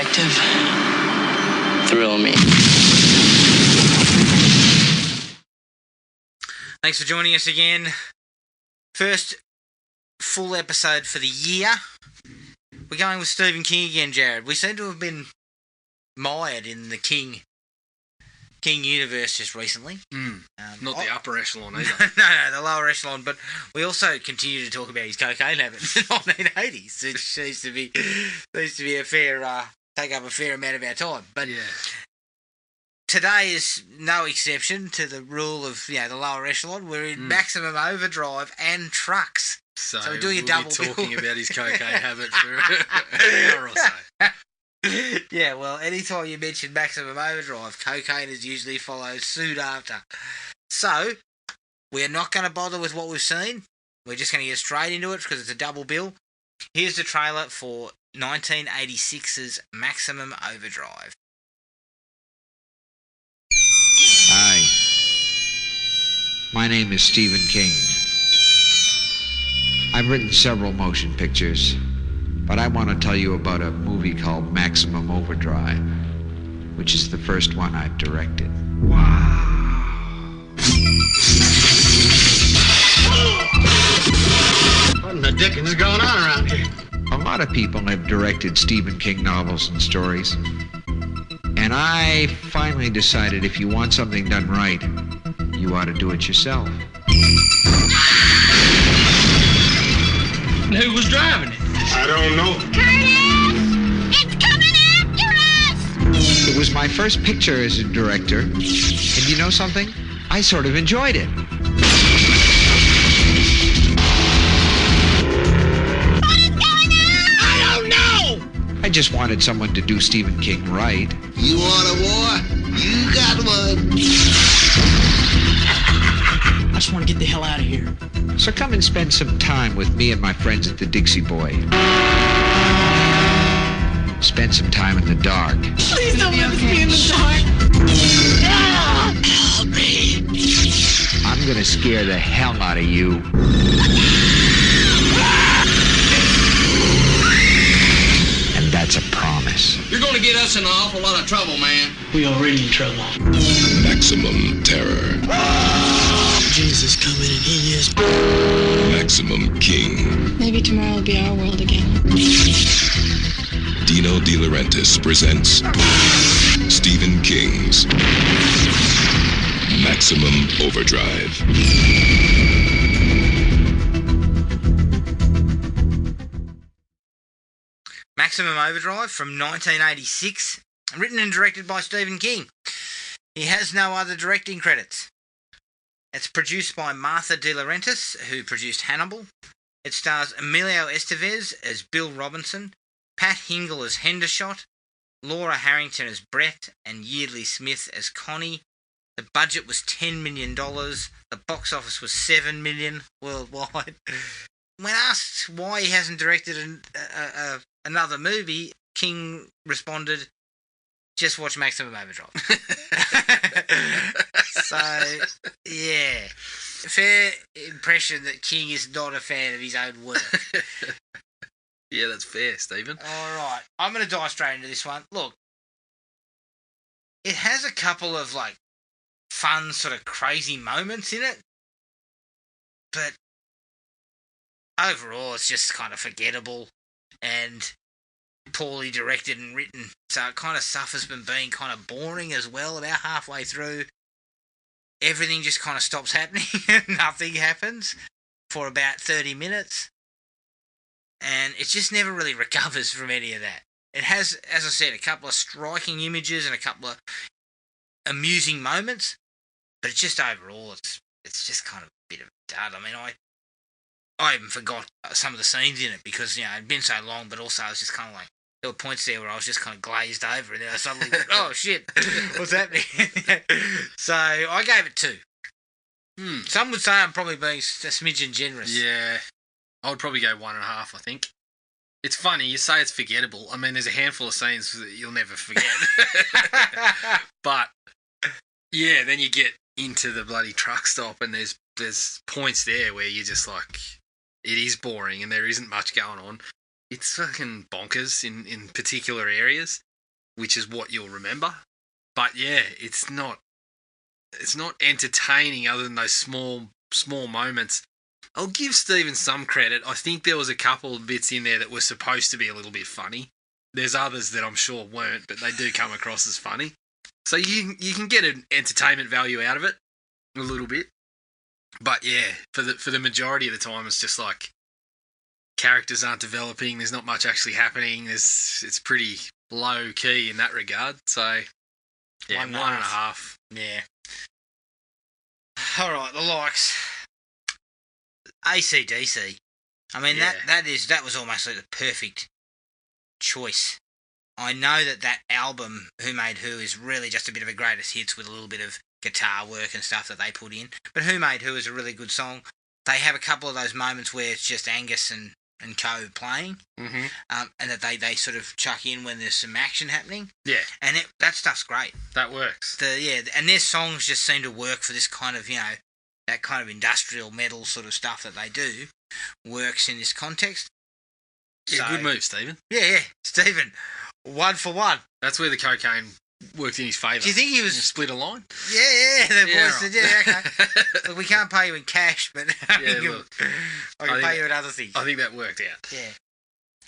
detective. Thrill me. Thanks for joining us again. First full episode for the year. We're going with Stephen King again, Jared. We seem to have been mired in the King universe just recently. Not the upper echelon either. No, the lower echelon. But we also continue to talk about his cocaine habits in the 1980s. It seems to be a fair take up a fair amount of our time. But yeah, today is no exception to the rule of the lower echelon. We're in Maximum Overdrive and Trucks. So we're doing a double bill. Talking about his cocaine habit for an hour or so. Yeah, well, anytime you mention Maximum Overdrive, cocaine is usually followed soon after. So, we're not going to bother with what we've seen. We're just going to get straight into it because it's a double bill. Here's the trailer for 1986's Maximum Overdrive. Hi. My name is Stephen King. I've written several motion pictures, but I want to tell you about a movie called Maximum Overdrive, which is the first one I've directed. Wow. What in the dickens is going on around here? A lot of people have directed Stephen King novels and stories, and I finally decided if you want something done right, you ought to do it yourself. Who was driving it? I don't know. Curtis! It's coming after us! It was my first picture as a director, and you know something? I sort of enjoyed it. What is going on? I don't know! I just wanted someone to do Stephen King right. You want a war? You got one. I just want to get the hell out of here. So come and spend some time with me and my friends at the Dixie Boy. Spend some time in the dark. Please don't let us be in the dark. Help me. I'm gonna scare the hell out of you. And that's a promise. You're going to get us in an awful lot of trouble, man. We already in trouble. Maximum terror. Jesus coming and he is. Maximum King. Maybe tomorrow will be our world again. Dino De Laurentiis presents Stephen King's Maximum Overdrive. Maximum Overdrive from 1986, written and directed by Stephen King. He has no other directing credits. It's produced by Martha De Laurentiis, who produced Hannibal. It stars Emilio Estevez as Bill Robinson, Pat Hingle as Hendershot, Laura Harrington as Brett, and Yeardley Smith as Connie. The budget was $10 million. The box office was $7 million worldwide. When asked why he hasn't directed another movie, King responded, "Just watch Maximum Overdrive." So, yeah. Fair impression that King is not a fan of his own work. Yeah, that's fair, Stephen. Alright, I'm going to dive straight into this one. Look, it has a couple of, fun, sort of crazy moments in it. But overall, it's just kind of forgettable and poorly directed and written. So it kind of suffers from being kind of boring as well. About halfway through, everything just kind of stops happening and nothing happens for about 30 minutes. And it just never really recovers from any of that. It has, as I said, a couple of striking images and a couple of amusing moments. But it's just overall, it's just kind of a bit of a dud. I mean, I even forgot some of the scenes in it because, it'd been so long, but also I was just kind of there were points there where I was just kind of glazed over and then I suddenly went, oh shit, what's happening? So I gave it 2. Some would say I'm probably being a smidgen generous. Yeah, I would probably go 1.5, I think. It's funny, you say it's forgettable. I mean, there's a handful of scenes that you'll never forget. But, yeah, then you get into the bloody truck stop and there's points there where you're just like, it is boring and there isn't much going on. It's fucking bonkers in particular areas. which is what you'll remember. But yeah, it's not entertaining other than those small moments. I'll give Steven some credit. I think there was a couple of bits in there that were supposed to be a little bit funny. There's others that I'm sure weren't, but they do come across as funny. So you can get an entertainment value out of it a little bit. But yeah, for the majority of the time, it's just like characters aren't developing. There's not much actually happening. It's pretty low key in that regard. So yeah, 1.5. Yeah. All right, the likes. AC/DC. I mean, Yeah. that was almost like the perfect choice. I know that album, Who Made Who, is really just a bit of a greatest hits with a little bit of guitar work and stuff that they put in. But Who Made Who is a really good song. They have a couple of those moments where it's just Angus and Co playing, Mm-hmm. and that they sort of chuck in when there's some action happening. Yeah, And that stuff's great. that works. And their songs just seem to work for this kind of, that kind of industrial metal sort of stuff that they do works in this context. Yeah, So- good move, Stephen. Yeah, Stephen, 1 for 1. That's where the cocaine worked in his favour. Do you think he was? Split a line? Yeah, the Yeah, boys said, yeah, okay. Look, we can't pay you in cash, but I look, can I pay think- you in other things. I think that worked out. Yeah.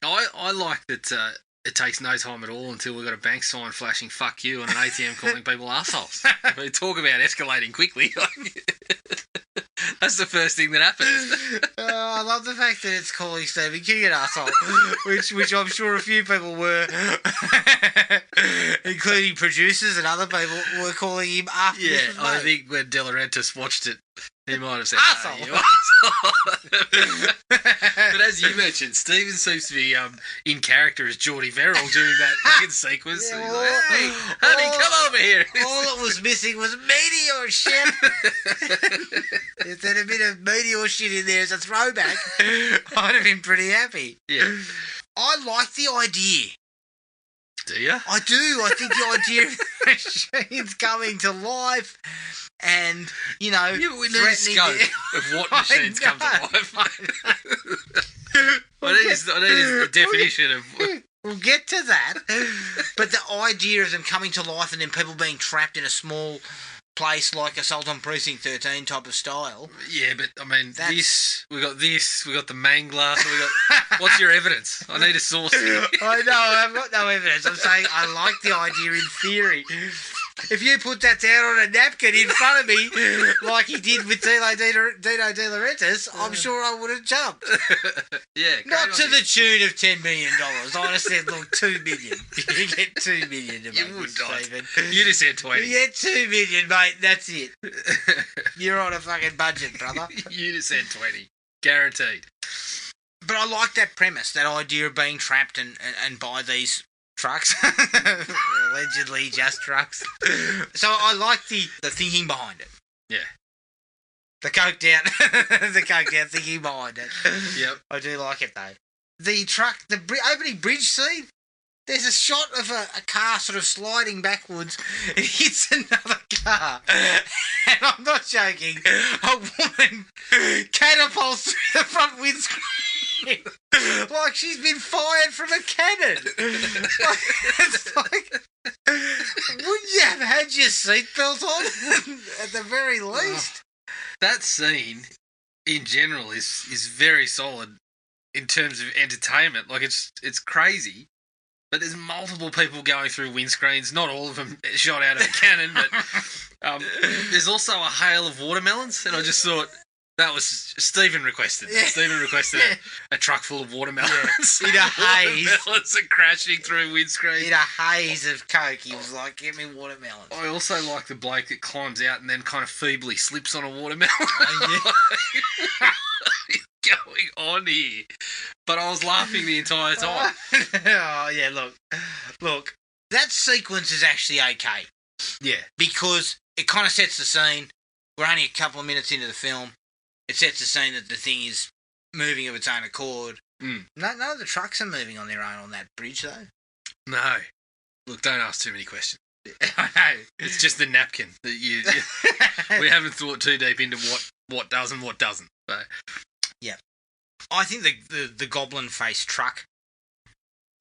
I like that it takes no time at all until we've got a bank sign flashing "fuck you" and an ATM calling people assholes. I mean, talk about escalating quickly. That's the first thing that happens. I love the fact that it's calling Stephen King an asshole, which I'm sure a few people were, including producers and other people, were calling him after Yeah, this was I made. think when De Laurentiis watched it, he might have said, Arsehole. "No, you arsehole." But as you mentioned, Stephen seems to be in character as Geordie Verrill during that fucking sequence. Yeah, He's well, like, "Hey, honey, come over here." All that was missing was meteor shit. If there'd have been a meteor shit in there as a throwback, I'd have been pretty happy. Yeah. I like the idea. Do you? I do. I think the idea of the machines coming to life and, Yeah, but we need a threatening scope of what machines come to life. I need a definition of. We'll get to that. But the idea of them coming to life and then people being trapped in a small place like Assault on Precinct 13 type of style. Yeah, but I mean, That's- we got the mangler. So we got. What's your evidence? I need a source. Here. I know, I've got no evidence. I'm saying I like the idea in theory. If you put that down on a napkin in front of me, like he did with Dino De Laurentiis, I'm sure I would have jumped. Yeah, Not great to idea. the tune of $10 million. I'd have said, look, $2 million. You get $2 million to You make would this, not. Stephen. You just said 20. You get $2 million, mate. That's it. You're on a fucking budget, brother. You just said 20. Guaranteed. But I like that premise, that idea of being trapped and by these trucks. Allegedly just trucks. So I like the thinking behind it. Yeah. The coked out thinking behind it. Yep. I do like it though. The opening bridge scene, there's a shot of a car sort of sliding backwards. It hits another car. And I'm not joking. A woman catapults through the front windscreen. Like she's been fired from a cannon. It's like, wouldn't you have had your seatbelt on at the very least? That scene, in general, is very solid in terms of entertainment. Like, it's crazy. But there's multiple people going through windscreens. Not all of them shot out of a cannon, but there's also a hail of watermelons. And I just thought, that was Stephen requested. Yeah. Stephen requested a truck full of watermelons. Yeah. In a haze. Watermelons are crashing through windscreens. In a haze of coke, he was like, "Get me watermelons." I also like the bloke that climbs out and then kind of feebly slips on a watermelon. Oh, What's going on here? But I was laughing the entire time. Oh yeah, look. That sequence is actually okay Yeah. because it kind of sets the scene. We're only a couple of minutes into the film. It sets the scene that the thing is moving of its own accord. Mm. None of the trucks are moving on their own on that bridge, though. No. Look, don't ask too many questions. I know. It's just the napkin that you we haven't thought too deep into what does and what doesn't. So. I think the goblin face truck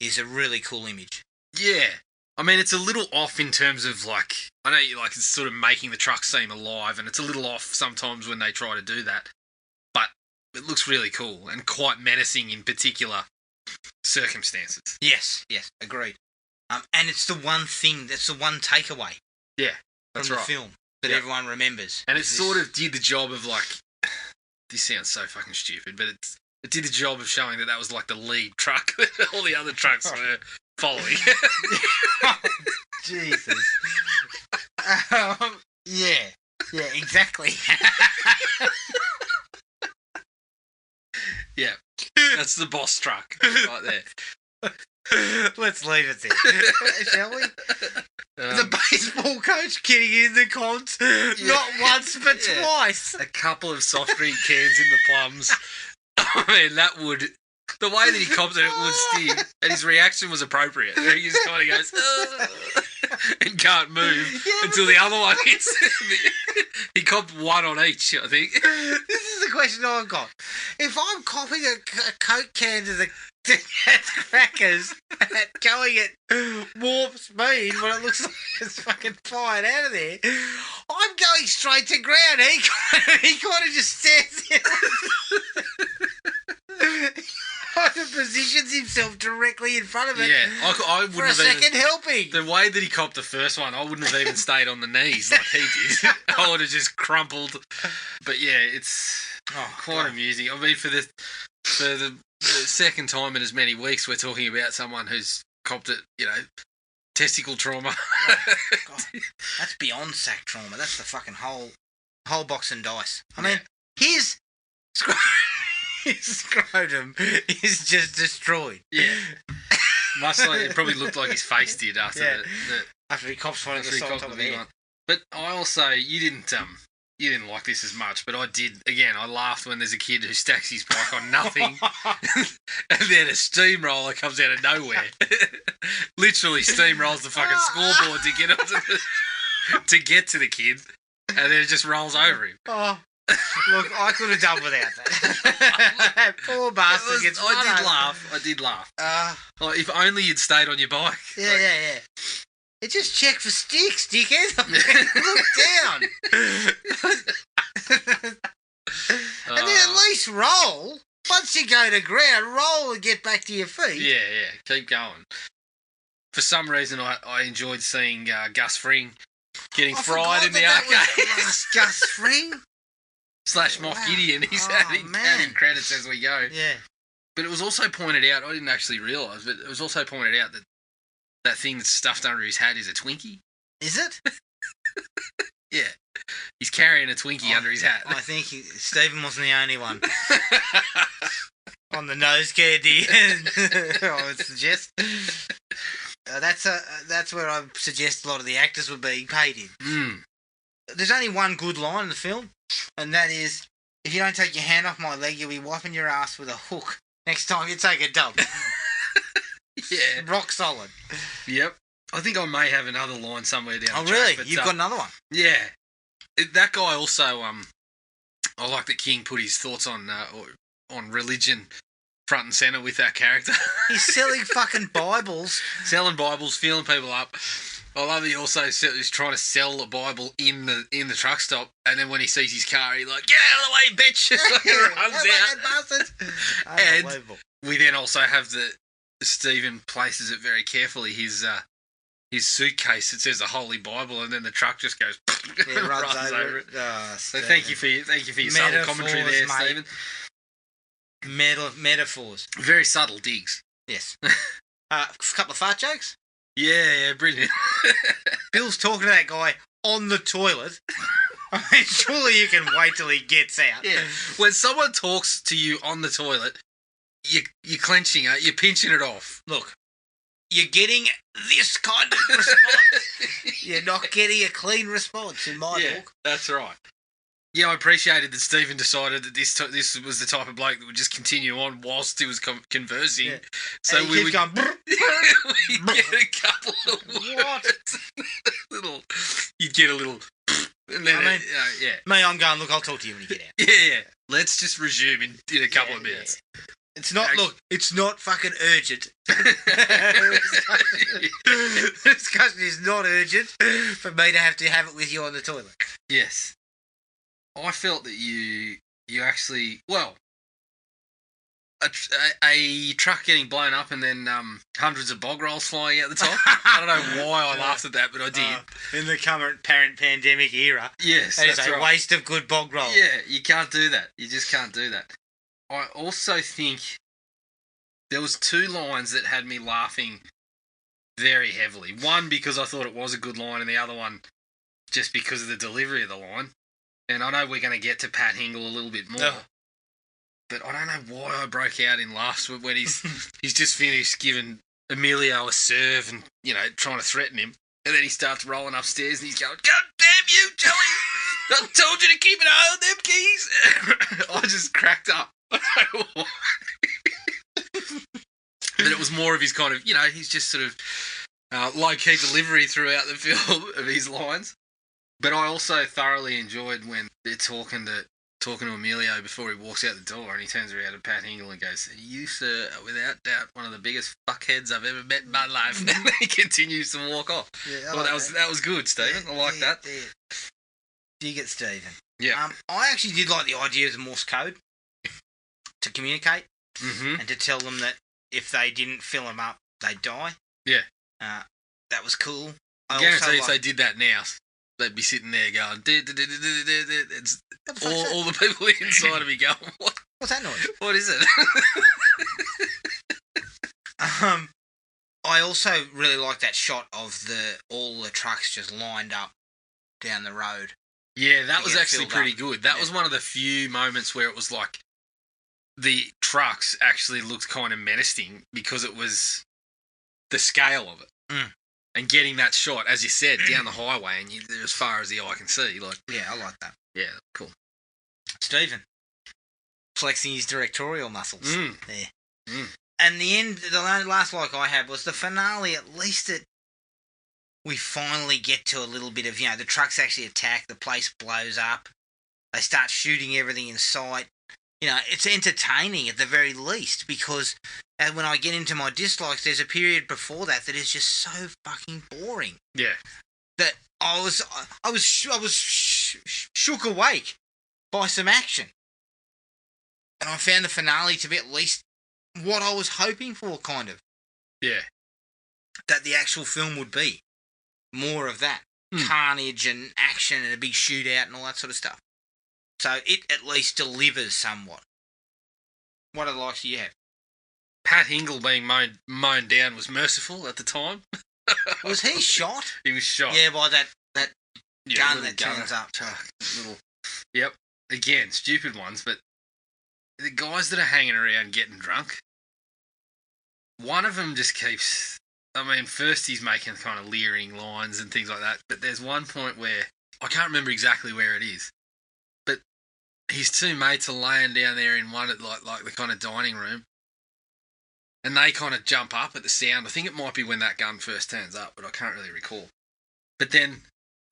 is a really cool image. Yeah. I mean, it's a little off in terms of, like, I know you like it's sort of making the truck seem alive, and it's a little off sometimes when they try to do that. But it looks really cool and quite menacing in particular circumstances. Yes, agreed. And it's the one thing, that's the one takeaway Yeah, that's from right. the film that Yeah. everyone remembers. And it Is this- sort of did the job of, like, this sounds so fucking stupid, but it did the job of showing that was like the lead truck that all the other trucks were following. Jesus. Yeah, exactly. Yeah, that's the boss truck right there. Let's leave it there, shall we? The baseball coach getting in the comps, not once but Yeah. twice. A couple of soft drink cans in the plums. I mean, that would... The way that he copped it would sting, and his reaction was appropriate. He just kind of goes, "Ugh," and can't move until the other one hits. He copped one on each, I think. This is the question I've got. If I'm copping a Coke can to the crackers at going at warp speed when it looks like it's fucking flying out of there, I'm going straight to ground. He kind of just stands there. Kind of positions himself directly in front of it. Yeah, I wouldn't for a have second even, helping. the way that he copped the first one, I wouldn't have even stayed on the knees like he did. I would have just crumpled. But yeah, it's quite amusing. I mean, for the second time in as many weeks, we're talking about someone who's copped it, testicle trauma. God, that's beyond sack trauma. That's the fucking whole box and dice. I mean, his scrotum is just destroyed. Yeah. Much like it probably looked like his face did after after he cops one of the he side copped top the of the big head. one. But I also you didn't like this as much, but I did. Again, I laughed when there's a kid who stacks his bike on nothing, and then a steamroller comes out of nowhere. Literally steamrolls the fucking scoreboard to get to get to the kid, and then it just rolls over him. Oh, look, I could have done without that. Poor bastard gets run over. I did laugh. Like, if only you'd stayed on your bike. Yeah. It just check for sticks, dickhead. Look down. And then at least roll. Once you go to ground, roll and get back to your feet. Yeah, keep going. For some reason, I enjoyed seeing Gus Fring getting fried in the arcade. Gus Fring? / Moff Gideon. He's adding credits as we go. Yeah. But it was also pointed out, I didn't actually realise, but it was also pointed out that thing that's stuffed under his hat is a Twinkie. Is it? Yeah. He's carrying a Twinkie under his hat. I think Stephen wasn't the only one. On the nose candy. I would suggest. That's where I suggest a lot of the actors were being paid in. There's only one good line in the film, and that is, if you don't take your hand off my leg, you'll be wiping your ass with a hook next time you take a dump. Yeah. Rock solid. Yep. I think I may have another line somewhere down the track. Really? But, You've got another one? Yeah. That guy also, I like that King put his thoughts on religion front and centre with that character. He's selling fucking Bibles. Selling Bibles, feeling people up. I love that he also is trying to sell a Bible in the truck stop, and then when he sees his car, he's like, "Get out of the way, bitch!" runs out. And we then also have Stephen places it very carefully. His suitcase that says the Holy Bible, and then the truck just goes runs over it. So thank you for your subtle commentary there, mate. Stephen. Metaphors. Very subtle digs. Yes. A couple of fart jokes. Yeah, brilliant. Bill's talking to that guy on the toilet. I mean, surely you can wait till he gets out. Yeah. When someone talks to you on the toilet, you're clenching it, you're pinching it off. Look, you're getting this kind of response. You're not getting a clean response in my book. That's right. Yeah, I appreciated that Stephen decided that this was the type of bloke that would just continue on whilst he was conversing. Yeah. So and we would going, we get a couple of words. You'd get a little. And then me, I'm going, look, I'll talk to you when you get out. Yeah. Let's just resume in a couple of minutes. It's not. Look, it's not fucking urgent. The discussion is not urgent for me to have it with you on the toilet. Yes. I felt that you actually, well, a truck getting blown up and then hundreds of bog rolls flying out the top. I don't know why I laughed at that, but I did. In the current pandemic era. Yes, that is that's a right. waste of good bog roll. Yeah, you can't do that. You just can't do that. I also think there was 2 lines that had me laughing very heavily. One because I thought it was a good line, and the other one just because of the delivery of the line. And I know we're going to get to Pat Hingle a little bit more. Oh. But I don't know why I broke out in laughs when he's just finished giving Emilio a serve and, trying to threaten him. And then he starts rolling upstairs and he's going, God damn you, Joey! I told you to keep an eye on them keys! I just cracked up. I don't know why. But it was more of his kind of, he's just sort of low-key delivery throughout the film of his lines. But I also thoroughly enjoyed when they're talking to Emilio before he walks out the door, and he turns around to Pat Hingle and goes, "You, sir, are without doubt one of the biggest fuckheads I've ever met in my life." And then he continues to walk off. Yeah, well, that was good, Stephen. I like that. Dig it, Stephen. Yeah. I actually did like the idea of the Morse code to communicate and to tell them that if they didn't fill them up, they'd die. Yeah. That was cool. I guarantee if they did that now, they'd be sitting there going, it's all the people inside of me going, what? What's that noise? What is it? I also really like that shot of all the trucks just lined up down the road. Yeah, that was actually pretty up. good. That was one of the few moments where it was like the trucks actually looked kind of menacing because it was the scale of it. And getting that shot, as you said, down the highway and as far as the eye can see. Yeah, I like that. Yeah, cool. Stephen, flexing his directorial muscles there. And the last like I had was the finale. At least we finally get to a little bit of, the trucks actually attack, the place blows up, they start shooting everything in sight. It's entertaining at the very least, because when I get into my dislikes, there's a period before that is just so fucking boring. Yeah. That I was shook awake by some action. And I found the finale to be at least what I was hoping for, kind of. Yeah. That the actual film would be. More of that. Carnage and action and a big shootout and all that sort of stuff. So it at least delivers somewhat. What other likes do you have? Pat Hingle being mown down was merciful at the time. Was he shot? He was shot. Yeah, by that gun that turns up. Yep. Again, stupid ones, but the guys that are hanging around getting drunk, one of them just keeps... first he's making kind of leering lines and things like that, but there's one point where... I can't remember exactly where it is, but his 2 mates are laying down there in one, like the kind of dining room, and they kind of jump up at the sound. I think it might be when that gun first turns up, but I can't really recall. But then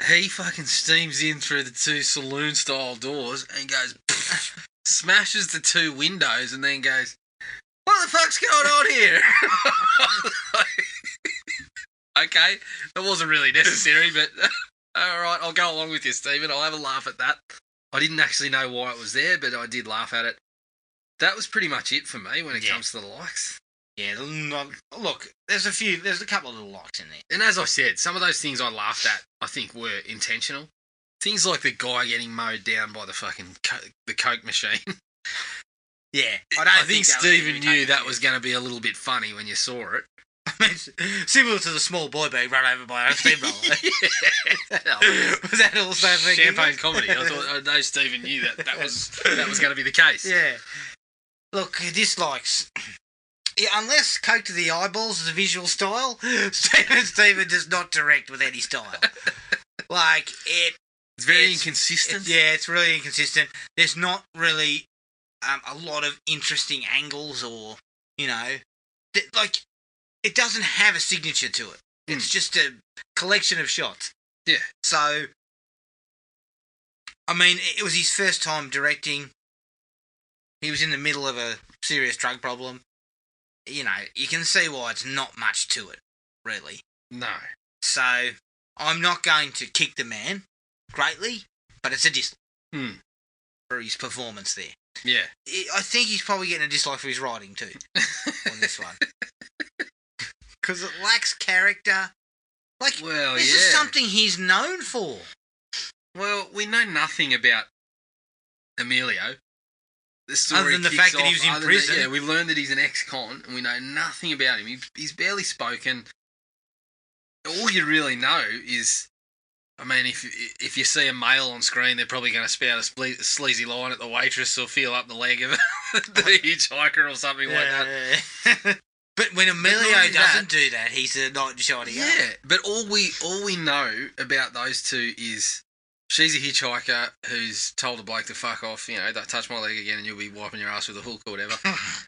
he fucking steams in through the 2 saloon-style doors and goes... smashes the 2 windows and then goes, what the fuck's going on here? Okay, that wasn't really necessary, but alright, I'll go along with you, Stephen. I'll have a laugh at that. I didn't actually know why it was there, but I did laugh at it. That was pretty much it for me when it comes to the likes. Yeah, look, there's a couple of little likes in there. And as I said, some of those things I laughed at, I think, were intentional. Things like the guy getting mowed down by the fucking the Coke machine. Yeah. I think Stephen knew that was going to be a little bit funny when you saw it. Similar to the small boy being run over by a steamroller. Was that also champagne comedy? I know Stephen knew that was going to be the case. Yeah. Look, dislikes. Yeah, unless Coke to the eyeballs is a visual style, Stephen does not direct with any style. It's very inconsistent. It's really inconsistent. There's not really a lot of interesting angles or, it doesn't have a signature to it. It's just a collection of shots. Yeah. So, it was his first time directing. He was in the middle of a serious drug problem. You know, you can see why it's not much to it, really. No. So, I'm not going to kick the man greatly, but it's a dislike for his performance there. Yeah. I think he's probably getting a dislike for his writing too on this one. Because it lacks character. Like, Well, this is something he's known for. Well, we know nothing about Emilio. The story Other than the kicks fact that he off, was in other than- prison. yeah, we learned that he's an ex-con, and we know nothing about him. He's barely spoken. All you really know is, I mean, if you see a male on screen, they're probably going to spout a sleazy line at the waitress or feel up the leg of the hitchhiker or something like that. But when Emilio doesn't do that, he's a knight in shining armour. Yeah, but all we know about those two is she's a hitchhiker who's told a bloke to fuck off, you know, don't touch my leg again and you'll be wiping your ass with a hook or whatever.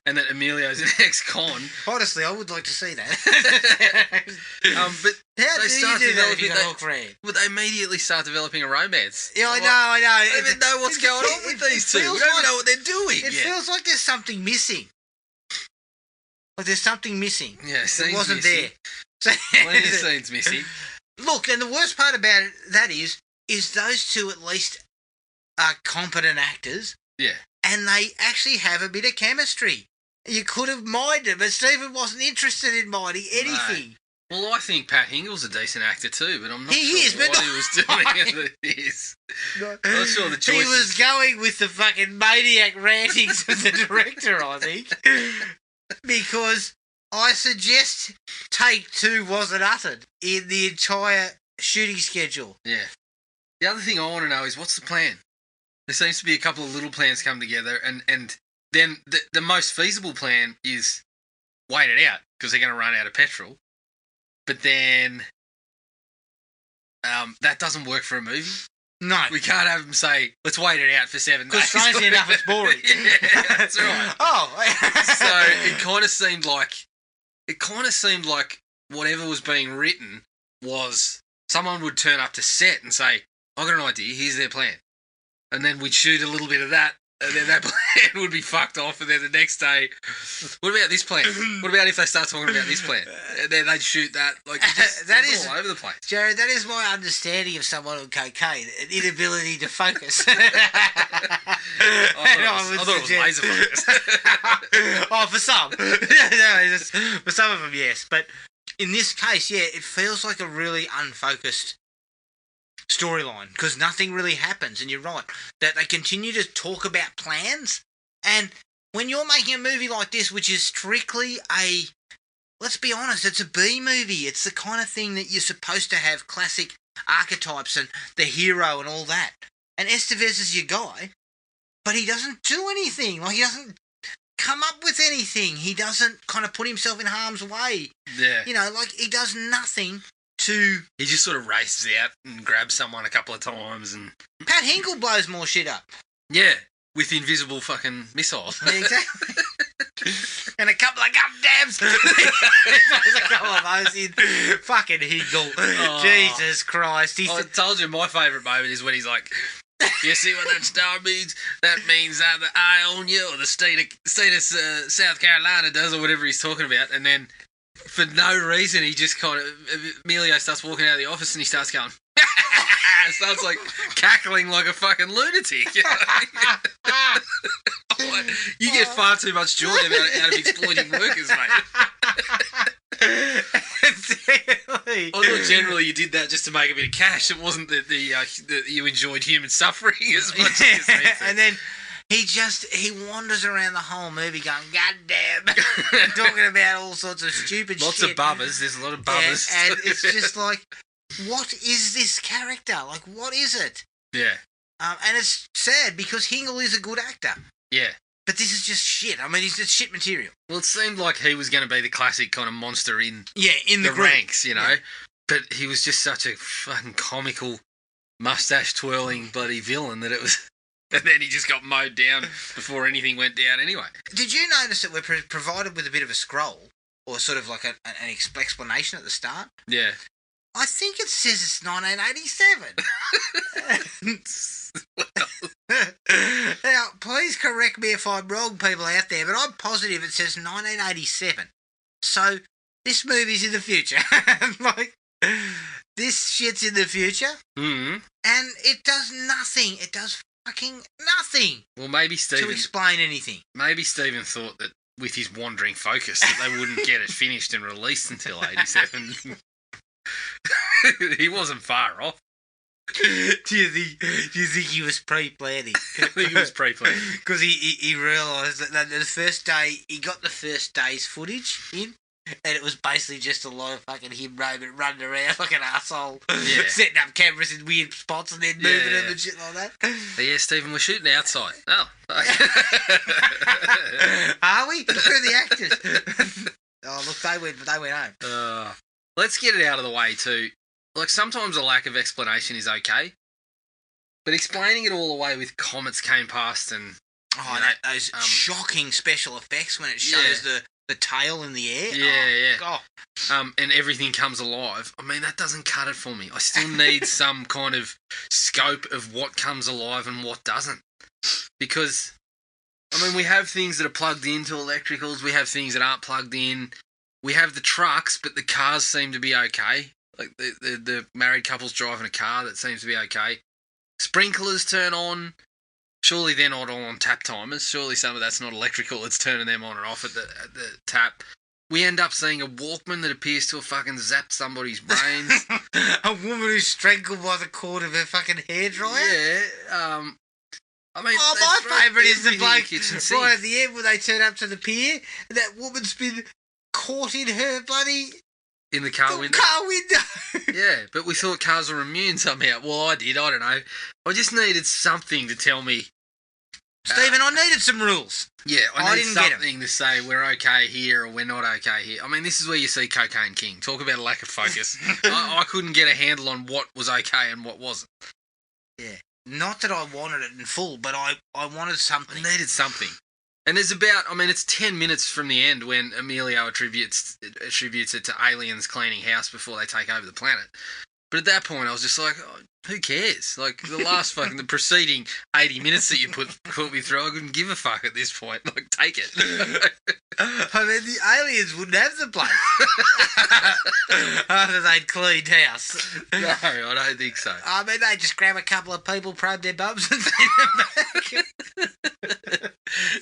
And that Emilio's an ex-con. Honestly, I would like to see that. But How they do start you do that if developing you got a hook for it? But they immediately start developing a romance. Yeah, I Like, know. I don't even know what's going on with these two. We feels don't even like- know what they're doing. It yet. feels like there's something missing. Like there's something missing. Yeah, It scenes wasn't missing. there. Plenty of scenes missing. Look, and the worst part about it, that is those two at least are competent actors, Yeah. and they actually have a bit of chemistry. You could have minded, but Stephen wasn't interested in minding anything. Well, I think Pat Hingle's a decent actor too, but I'm not He sure is, but what not- he was doing in this. I'm not sure the He choices. was going with the fucking maniac rantings of the director, I think. Because I suggest take two wasn't uttered in the entire shooting schedule. Yeah. The other thing I want to know is what's the plan? There seems to be a couple of little plans come together, and then the most feasible plan is wait it out because they're going to run out of petrol. But then that doesn't work for a movie. No. We can't have them say, let's wait it out for 7 days. Because strangely enough, it's boring. Yeah, that's right. Oh. So it kind of seemed like whatever was being written was someone would turn up to set and say, I got an idea, here's their plan. And then we'd shoot a little bit of that, and then that plan would be fucked off, and then the next day, what about this plan? What about if they start talking about this plan? And then they'd shoot that. Like, That it's is- all over the place. Jared, that is my understanding of someone on cocaine, an inability to focus. I thought it was laser focus. Oh, for some. No, for some of them, yes. But in this case, yeah, it feels like a really unfocused storyline because nothing really happens. And you're right, that they continue to talk about plans. And when you're making a movie like this, which is strictly let's be honest, it's a B movie. It's the kind of thing that you're supposed to have classic archetypes and the hero and all that. And Estevez is your guy, but he doesn't do anything. Like, he doesn't come up with anything. He doesn't kind of put himself in harm's way. Yeah. You know, like, he does nothing to... He just sort of races out and grabs someone a couple of times and... Pat Hinkle blows more shit up. Yeah, with invisible fucking missiles. Yeah, exactly. And a couple of gum dabs. There's a couple of those in fucking Hinkle. Oh. Jesus Christ. I told you my favourite moment is when he's like, you see what that star means? That means either I own you or the state of South Carolina does, or whatever he's talking about. And then, for no reason, he just kind of... Emilio starts walking out of the office and he starts going... starts like cackling like a fucking lunatic. You get far too much joy out of exploiting workers, mate. Exactly. I thought generally you did that just to make a bit of cash. It wasn't that you enjoyed human suffering as much as you And then he wanders around the whole movie going, God damn, talking about all sorts of stupid Lots shit. of bubbers. There's a lot of bubbers. Yeah, and it's just like, what is this character? Like, what is it? Yeah. And it's sad because Hingle is a good actor. Yeah. But this is just shit. I mean, it's shit material. Well, it seemed like he was going to be the classic kind of monster in In the group. ranks, you know. Yeah. But he was just such a fucking comical, mustache twirling bloody villain that it was. And then he just got mowed down before anything went down anyway. Did you notice that we're provided with a bit of a scroll or sort of like an explanation at the start? Yeah. I think it says it's 1987. Now, please correct me if I'm wrong, people out there, but I'm positive it says 1987. So, this movie's in the future. Like, this shit's in the future, Mm-hmm. and it does nothing. It does fucking nothing Well, maybe to Stephen explain anything. thought that with his wandering focus that they wouldn't get it finished and released until 87. He wasn't far off. Do you think he was pre-planning? I think he was pre-planned. Because he realised that the first day, he got the first day's footage in, and it was basically just a lot of fucking him running around like an arsehole, Yeah. setting up cameras in weird spots and then moving them Yeah. and shit like that. But yeah, Stephen, we're shooting outside. Oh. Are we? Who are the actors? Oh, look, they went home. Let's get it out of the way too. Like, sometimes a lack of explanation is okay, but explaining it all away with comets came past and Oh, you know, those shocking special effects when it shows the tail in the air. Yeah. God. and everything comes alive. I mean, that doesn't cut it for me. I still need some kind of scope of what comes alive and what doesn't. Because, I mean, we have things that are plugged into electricals. We have things that aren't plugged in. We have the trucks, but the cars seem to be okay. Like, the married couple's driving a car that seems to be okay. Sprinklers turn on. Surely they're not all on tap timers. Surely some of that's not electrical. It's turning them on and off at the tap. We end up seeing a Walkman that appears to have fucking zapped somebody's brains. A woman who's strangled by the cord of her fucking hairdryer. Yeah. I mean, Oh, they my favourite is the everything in bloke kitchen sink. right at the end when they turn up to the pier and that woman's been caught in her bloody In the car window. car window. Yeah, but we thought cars were immune somehow. Well, I did. I don't know. I just needed something to tell me. Stephen, I needed some rules. Yeah, I I need didn't get 'em. something to say we're okay here or we're not okay here. I mean, this is where you see Cocaine King. Talk about a lack of focus. I couldn't get a handle on what was okay and what wasn't. Yeah. Not that I wanted it in full, but I wanted something. I needed something. And there's about, I mean, it's 10 minutes from the end when Emilio attributes it to aliens cleaning house before they take over the planet. But at that point, I was just like, oh, who cares? Like, the preceding 80 minutes that you put me through, I couldn't give a fuck at this point. Like, take it. I mean, the aliens wouldn't have the place after they'd cleaned house. No, I don't think so. I mean, they just grab a couple of people, probe their bums, and send them back.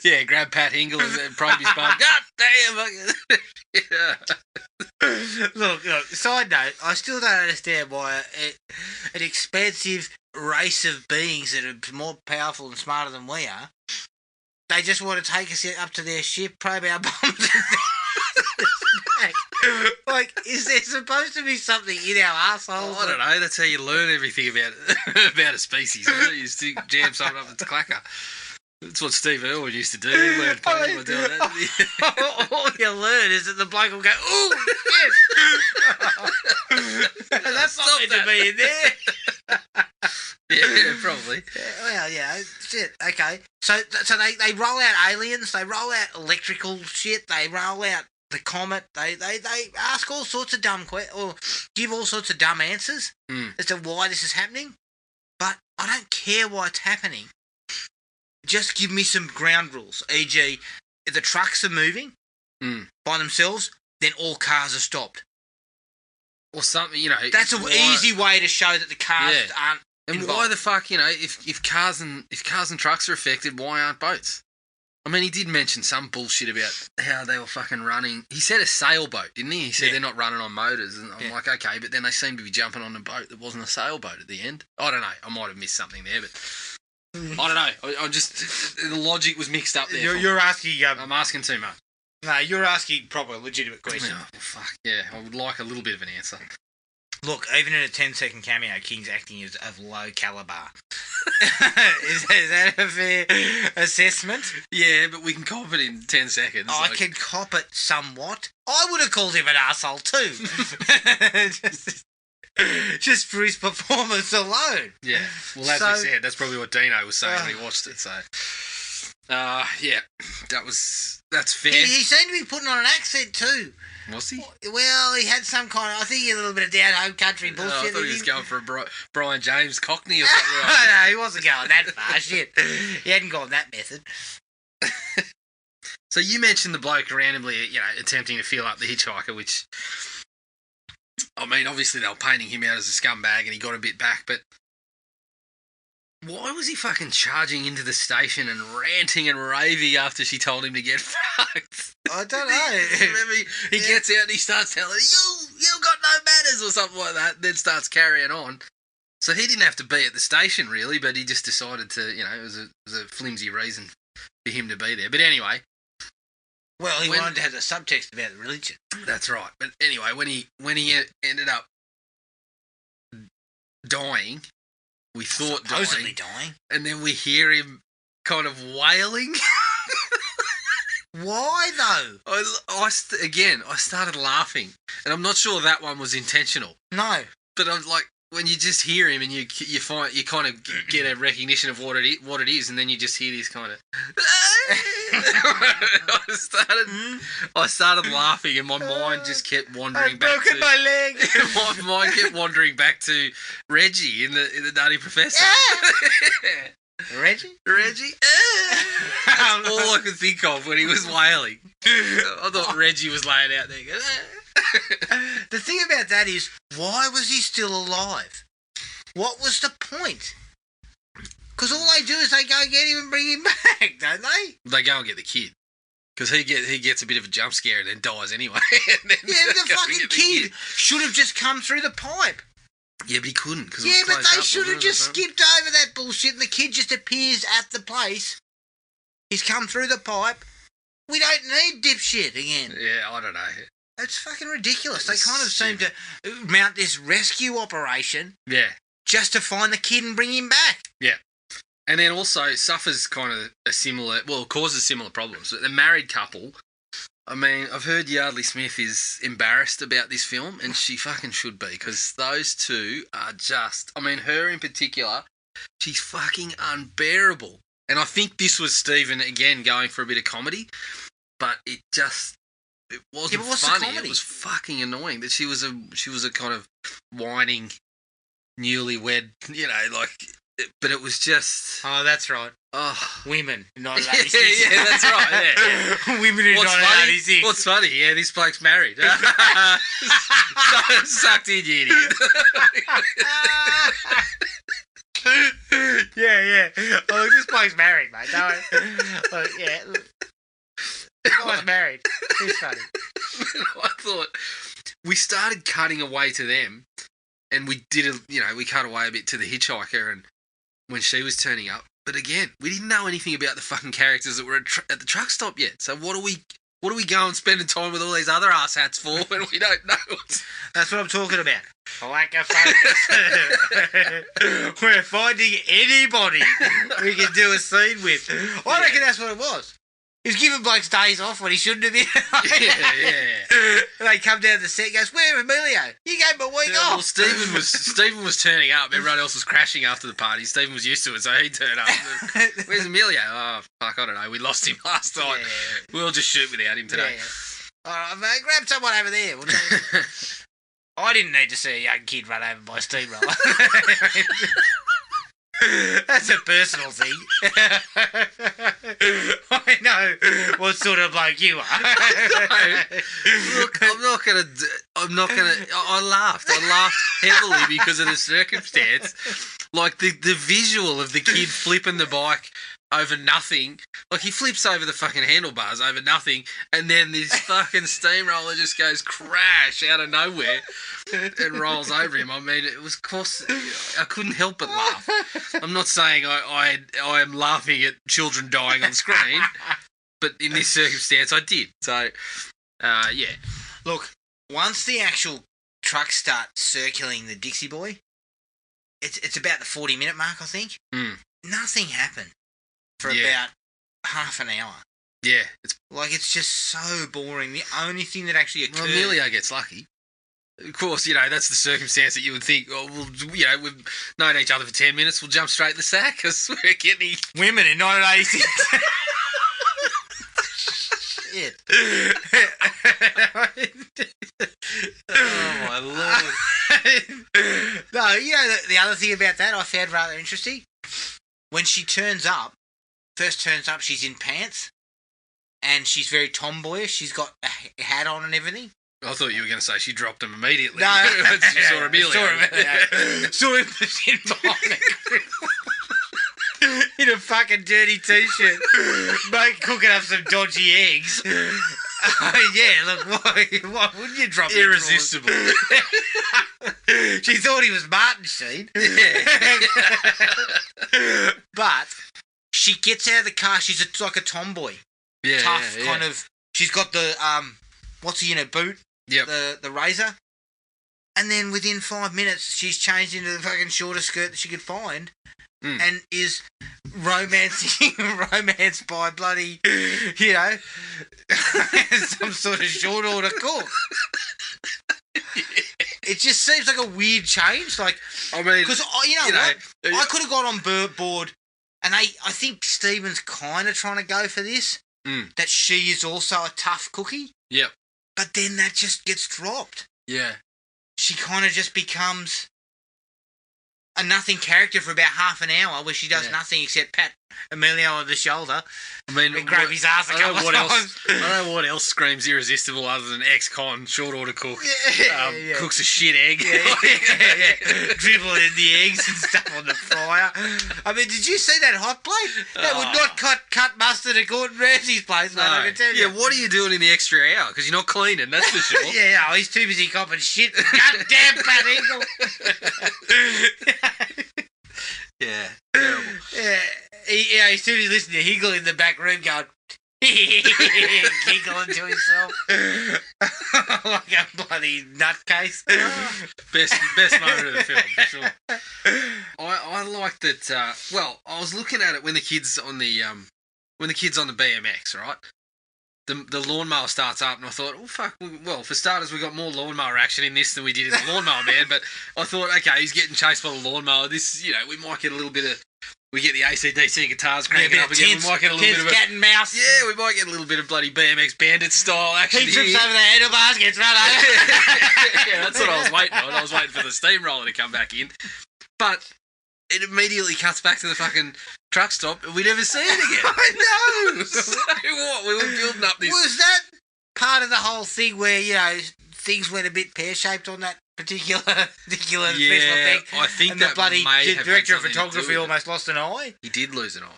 Yeah, grab Pat Hingle and probe his bum. God damn! Yeah. Look, side note, I still don't understand why an expansive race of beings that are more powerful and smarter than we are, they just want to take us up to their ship, probe our bums, and back. Like, is there supposed to be something in our assholes? I don't know. That's how you learn everything about a species. Right? You stick jam something up its clacker. That's what Steve Irwin used to do. He learned plenty by doing that. All you learn is that the bloke will go, ooh, shit. That's Stop something that. to be in there. Yeah, probably. Well, yeah, shit. Okay, so they roll out aliens, they roll out electrical shit, they roll out the comet. They ask all sorts of dumb or give all sorts of dumb answers as to why this is happening. But I don't care why it's happening. Just give me some ground rules. E.g., if the trucks are moving by themselves, then all cars are stopped. Or something, you know. That's an easy way to show that the cars aren't. And involved. why the fuck, you know, if cars and trucks are affected, why aren't boats? I mean, he did mention some bullshit about how they were fucking running. He said a sailboat, didn't he? He said they're not running on motors, and I'm like, okay, but then they seem to be jumping on a boat that wasn't a sailboat at the end. I don't know. I might have missed something there, but I don't know. I just the logic was mixed up there. You're asking. I'm asking too much. No, you're asking proper, legitimate question. Oh, fuck yeah! I would like a little bit of an answer. Look, even in a 10-second cameo, King's acting is of low caliber. is that a fair assessment? Yeah, but we can cop it in 10 seconds. I can cop it somewhat. I would have called him an arsehole too. just for his performance alone. Yeah. Well, as we said, that's probably what Dino was saying when he watched it. So Yeah, that's fair. He seemed to be putting on an accent too. Was he? Well, he had some kind of, I think, a little bit of down home country bullshit. I thought he was going for a Brian James Cockney or No, something. he wasn't going that far. Shit, he hadn't gone that method. So you mentioned the bloke randomly, attempting to feel up the hitchhiker, which, I mean, obviously they were painting him out as a scumbag and he got a bit back, but why was he fucking charging into the station and ranting and raving after she told him to get fucked? I don't know. Remember, he gets out and he starts telling her, you got no manners or something like that, and then starts carrying on. So he didn't have to be at the station, really, but he just decided to, it was a flimsy reason for him to be there. But anyway. Well, he wanted to have the subtext about the religion. That's right. But anyway, when he ended up dying, we thought supposedly dying, and then we hear him kind of wailing. Why though? I started laughing, and I'm not sure that one was intentional. No, but I'm like, when you just hear him and you kind of get a recognition of what it is, and then you just hear this kind of. I started laughing, and my mind just kept wandering back. I've broken my leg. My mind kept wandering back to Reggie in the Nutty Professor. Reggie. That's all I could think of when he was wailing. I thought Reggie was laying out there. The thing about that is, why was he still alive? What was the point? Because all they do is they go get him and bring him back, don't they? They go and get the kid. Because he gets a bit of a jump scare and then dies anyway. The fucking kid should have just come through the pipe. Yeah, but he couldn't. Yeah, but they should have just skipped over that bullshit and the kid just appears at the place. He's come through the pipe. We don't need dipshit again. Yeah, I don't know. It's fucking ridiculous. They kind of seem to mount this rescue operation. Yeah. Just to find the kid and bring him back. Yeah. And then also suffers kind of causes similar problems. The married couple, I mean, I've heard Yardley Smith is embarrassed about this film, and she fucking should be, because those two are just, I mean, her in particular, she's fucking unbearable. And I think this was Stephen, again, going for a bit of comedy, but it wasn't funny. It was fucking annoying that she was a kind of whining, newlywed, but it was just... Oh, that's right. Oh. Women, 1986. Yeah, that's right, yeah. Women in 1986. What's funny? Yeah, this bloke's married. Sucked in, you idiot. Yeah. Oh, this bloke's married, mate. Look, yeah. This guy's married. He's funny. I thought we started cutting away to them, and we did we cut away a bit to the hitchhiker, and when she was turning up. But again, we didn't know anything about the fucking characters that were at the truck stop yet. So what are we going spending time with all these other ass hats for when we don't know it? That's what I'm talking about. Lack of focus. We're finding anybody we can do a scene with. I reckon that's what it was. He was giving blokes days off when he shouldn't have been. Yeah. And they come down to the set and goes, "Where's Emilio? You gave him a week off." Well, Stephen was turning up. Everyone else was crashing after the party. Stephen was used to it, so he turned up. Where's Emilio? Oh, fuck, I don't know. We lost him last night. Yeah. We'll just shoot without him today. Yeah. All right, mate, grab someone over there. I didn't need to see a young kid run over by a steamroller. That's a personal thing. I know what sort of bloke you are. Look, I'm not gonna. I laughed heavily because of the circumstance. Like the visual of the kid flipping the bike over nothing. Like he flips over the fucking handlebars over nothing, and then this fucking steamroller just goes crash out of nowhere and rolls over him. I mean, it was, of course, I couldn't help but laugh. I'm not saying I am laughing at children dying on screen, but in this circumstance, I did. So, yeah. Look, once the actual trucks start circling the Dixie Boy, it's about the 40-minute mark, I think. Nothing happened for about half an hour. Yeah. It's just so boring. The only thing that actually occurred... Well, Emilio gets lucky. Of course, that's the circumstance that you would think, we've known each other for 10 minutes, we'll jump straight in the sack because we're getting... Women in 1986. shit. Oh my lord. No, you know, the other thing about that I found rather interesting. When she turns up, she's in pants. And she's very tomboyish. She's got a hat on and everything. I thought you were going to say she dropped him immediately. No. She saw Emilio. Saw him in behind the grill. In a fucking dirty t-shirt. Mate, cooking up some dodgy eggs. Yeah, look, why wouldn't you drop him? Irresistible. She thought he was Martin Sheen. Yeah. But she gets out of the car. She's like a tomboy. Yeah, Tough, yeah. kind of. She's got the, what's he in her boot? Yep. The razor. And then within 5 minutes, she's changed into the fucking shortest skirt that she could find. And is romanced by bloody, you know, some sort of short order cook. It just seems like a weird change. Like, I mean, because you know what? I could have got on board, and I think Stephen's kind of trying to go for this, that she is also a tough cookie. Yep. But then that just gets dropped. Yeah. She kind of just becomes a nothing character for about half an hour, where she does nothing except pat Emilio on the shoulder. I mean, and grab his ass a couple of times. I don't know what else screams irresistible other than ex-con, short order cook, cooks a shit egg. Dribble in the eggs and stuff on the fryer. I mean, did you see that hot plate? That would not cut mustard at Gordon Ramsay's place, mate, I can tell you. Yeah, what are you doing in the extra hour? Because you're not cleaning, that's for sure. Yeah, he's too busy copping shit. Goddamn Pat Eagle. Yeah, terrible. Yeah. He's too busy listening to Higgle in the back room going, giggling to himself like a bloody nutcase. Best moment of the film, for sure. I like that. Well, I was looking at it when the kids on the BMX, right? The lawnmower starts up, and I thought, oh fuck. Well, for starters, we got more lawnmower action in this than we did in the Lawnmower Man. But I thought, okay, he's getting chased by the lawnmower. This, you know, we might get a little bit of. We get the AC/DC guitars cranking up again. We might get a little bit of cat and mouse. Yeah, we might get a little bit of bloody BMX Bandit style action. He trips over the handlebars, gets run over. Yeah, that's what I was waiting on. I was waiting for the steamroller to come back in. But it immediately cuts back to the fucking truck stop, and we never see it again. I know. So what? We were building up this. Was that part of the whole thing where, you know, things went a bit pear-shaped on that particular special effect? I think and that the bloody may have director of had something to do photography with it. almost lost an eye. He did lose an eye.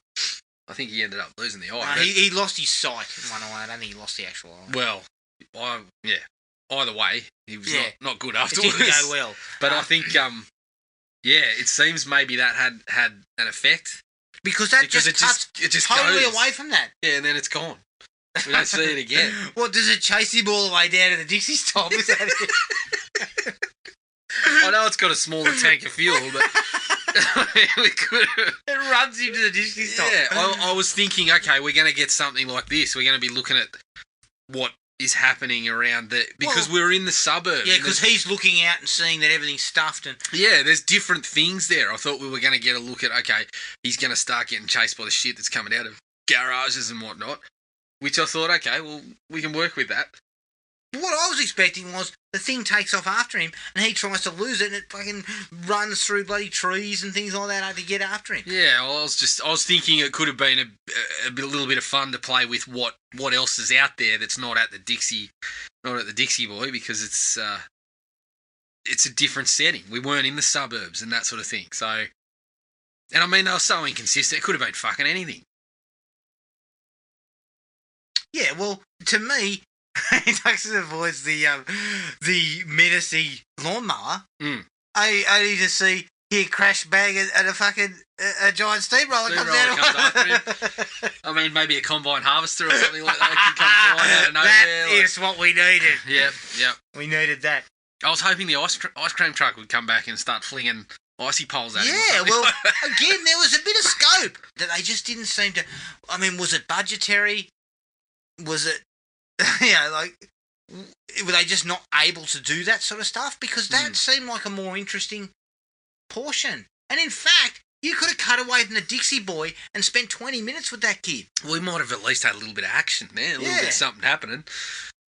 I think he ended up losing the eye. No, but- he lost his sight in one eye. I don't think he lost the actual eye. well, either way, he was not good It afterwards. didn't go well. But I think, it seems maybe that had an effect. Because that Because just it cuts just totally goes. away from that. Yeah, and then it's gone. We don't see it again. What, does it chase him all the way down to the Dixie stop? Is that it? I know it's got a smaller tank of fuel, but we could. It runs him to the Dixie stop. Yeah, I was thinking, okay, we're going to get something like this. We're going to be looking at what is happening around the because we're in the suburbs. Yeah, because he's looking out and seeing that everything's stuffed and there's different things there. I thought we were going to get a look at, okay, he's going to start getting chased by the shit that's coming out of garages and whatnot, which I thought, okay, well, we can work with that. what I was expecting was the thing takes off after him and he tries to lose it and it fucking runs through bloody trees and things like that to get after him. Yeah, I was thinking it could have been a little bit of fun to play with what else is out there that's not at the Dixie Boy, because it's a different setting. We weren't in the suburbs and that sort of thing. So, and I mean, they were so inconsistent. It could have been fucking anything. Yeah, well, to me, he takes and avoids the menacing lawnmower. I need to see here crash bang and a fucking a giant steamroller comes out. Comes after him. I mean, maybe a combine harvester or something like that can come flying out of nowhere. That is what we needed. Yep. We needed that. I was hoping the ice cream truck would come back and start flinging icy poles at him. Yeah, well, again, there was a bit of scope that they just didn't seem to. I mean, was it budgetary? Was it, were they just not able to do that sort of stuff? Because that seemed like a more interesting portion. And in fact, You could have cut away from the Dixie Boy and spent 20 minutes with that kid. We might have at least had a little bit of action there, a little bit of something happening,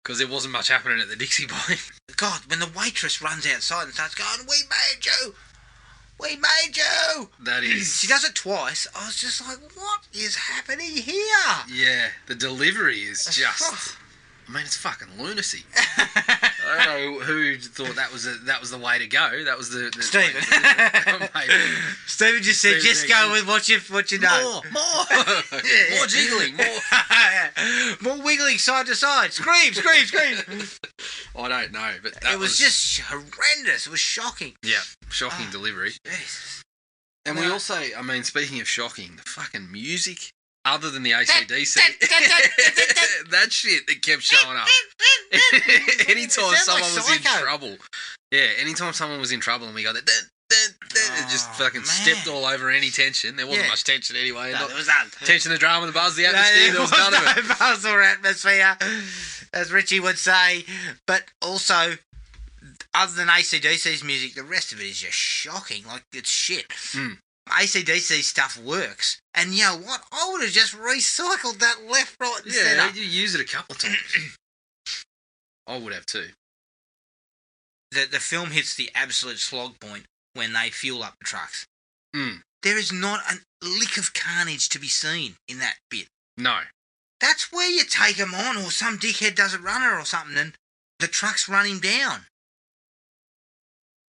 because there wasn't much happening at the Dixie Boy. God, when the waitress runs outside and starts going, "We made you! We made you!" That is... She does it twice. I was just like, what is happening here? Yeah, the delivery is just... I mean, it's fucking lunacy. I don't know who thought that was the way to go. That was the Stephen. Stephen just said, just go with what you know. More jiggling, more wiggling side to side. Scream. I don't know, but it was just horrendous. It was shocking. Yeah, shocking delivery. Jesus. And we also, I mean, speaking of shocking, the fucking music, other than the AC/DC, that shit that kept showing up. Anytime someone was in trouble. Yeah, anytime someone was in trouble and we got that, it just fucking stepped all over any tension. There wasn't much tension anyway. No, there was none. Tension, the drama, the buzz, the atmosphere, there was none of it. No buzz or atmosphere, as Richie would say. But also, other than AC/DC's music, the rest of it is just shocking. Like, it's shit. AC/DC stuff works. And you know what? I would have just recycled that left, right and centre. Yeah, you use it a couple of times. I would have too. The film hits the absolute slog point when they fuel up the trucks. Mm. There is not a lick of carnage to be seen in that bit. No. That's where you take them on, or some dickhead does a runner or something and the trucks run him down.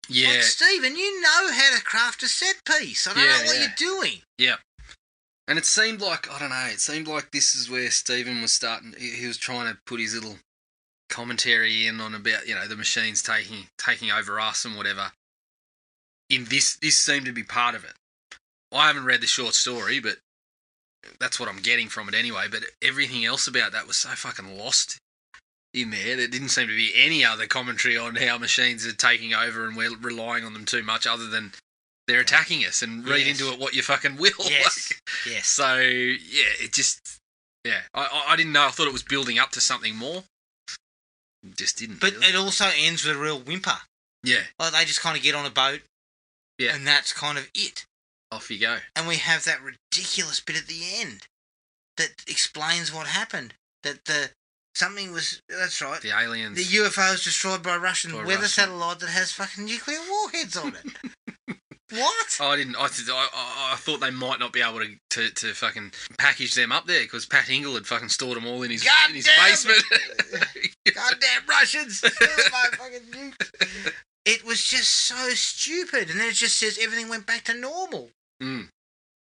Yeah. Like, Stephen, you know how to craft a set piece. I don't know what you're doing. Yeah. And it seemed like, I don't know, this is where Stephen was starting, he was trying to put his little commentary in on about, you know, the machines taking over us and whatever. In this seemed to be part of it. I haven't read the short story, but that's what I'm getting from it anyway. But everything else about that was so fucking lost in there. There didn't seem to be any other commentary on how machines are taking over and we're relying on them too much, other than they're attacking us and read into it what you fucking will. Yes. Yes. So, yeah, it just... Yeah. I didn't know. I thought it was building up to something more. It just didn't. But really. it also ends with a real whimper. Yeah. Like, they just kind of get on a boat. Yeah. And that's kind of it. Off you go. And we have that ridiculous bit at the end that explains what happened. That something was... That's right. The aliens. The UFO was destroyed by a Russian weather satellite that has fucking nuclear warheads on it. What? I didn't. I thought they might not be able to fucking package them up there because Pat Hingle had fucking stored them all in his basement. Goddamn Russians! Steal my fucking nukes. It was just so stupid, and then it just says everything went back to normal. Mm.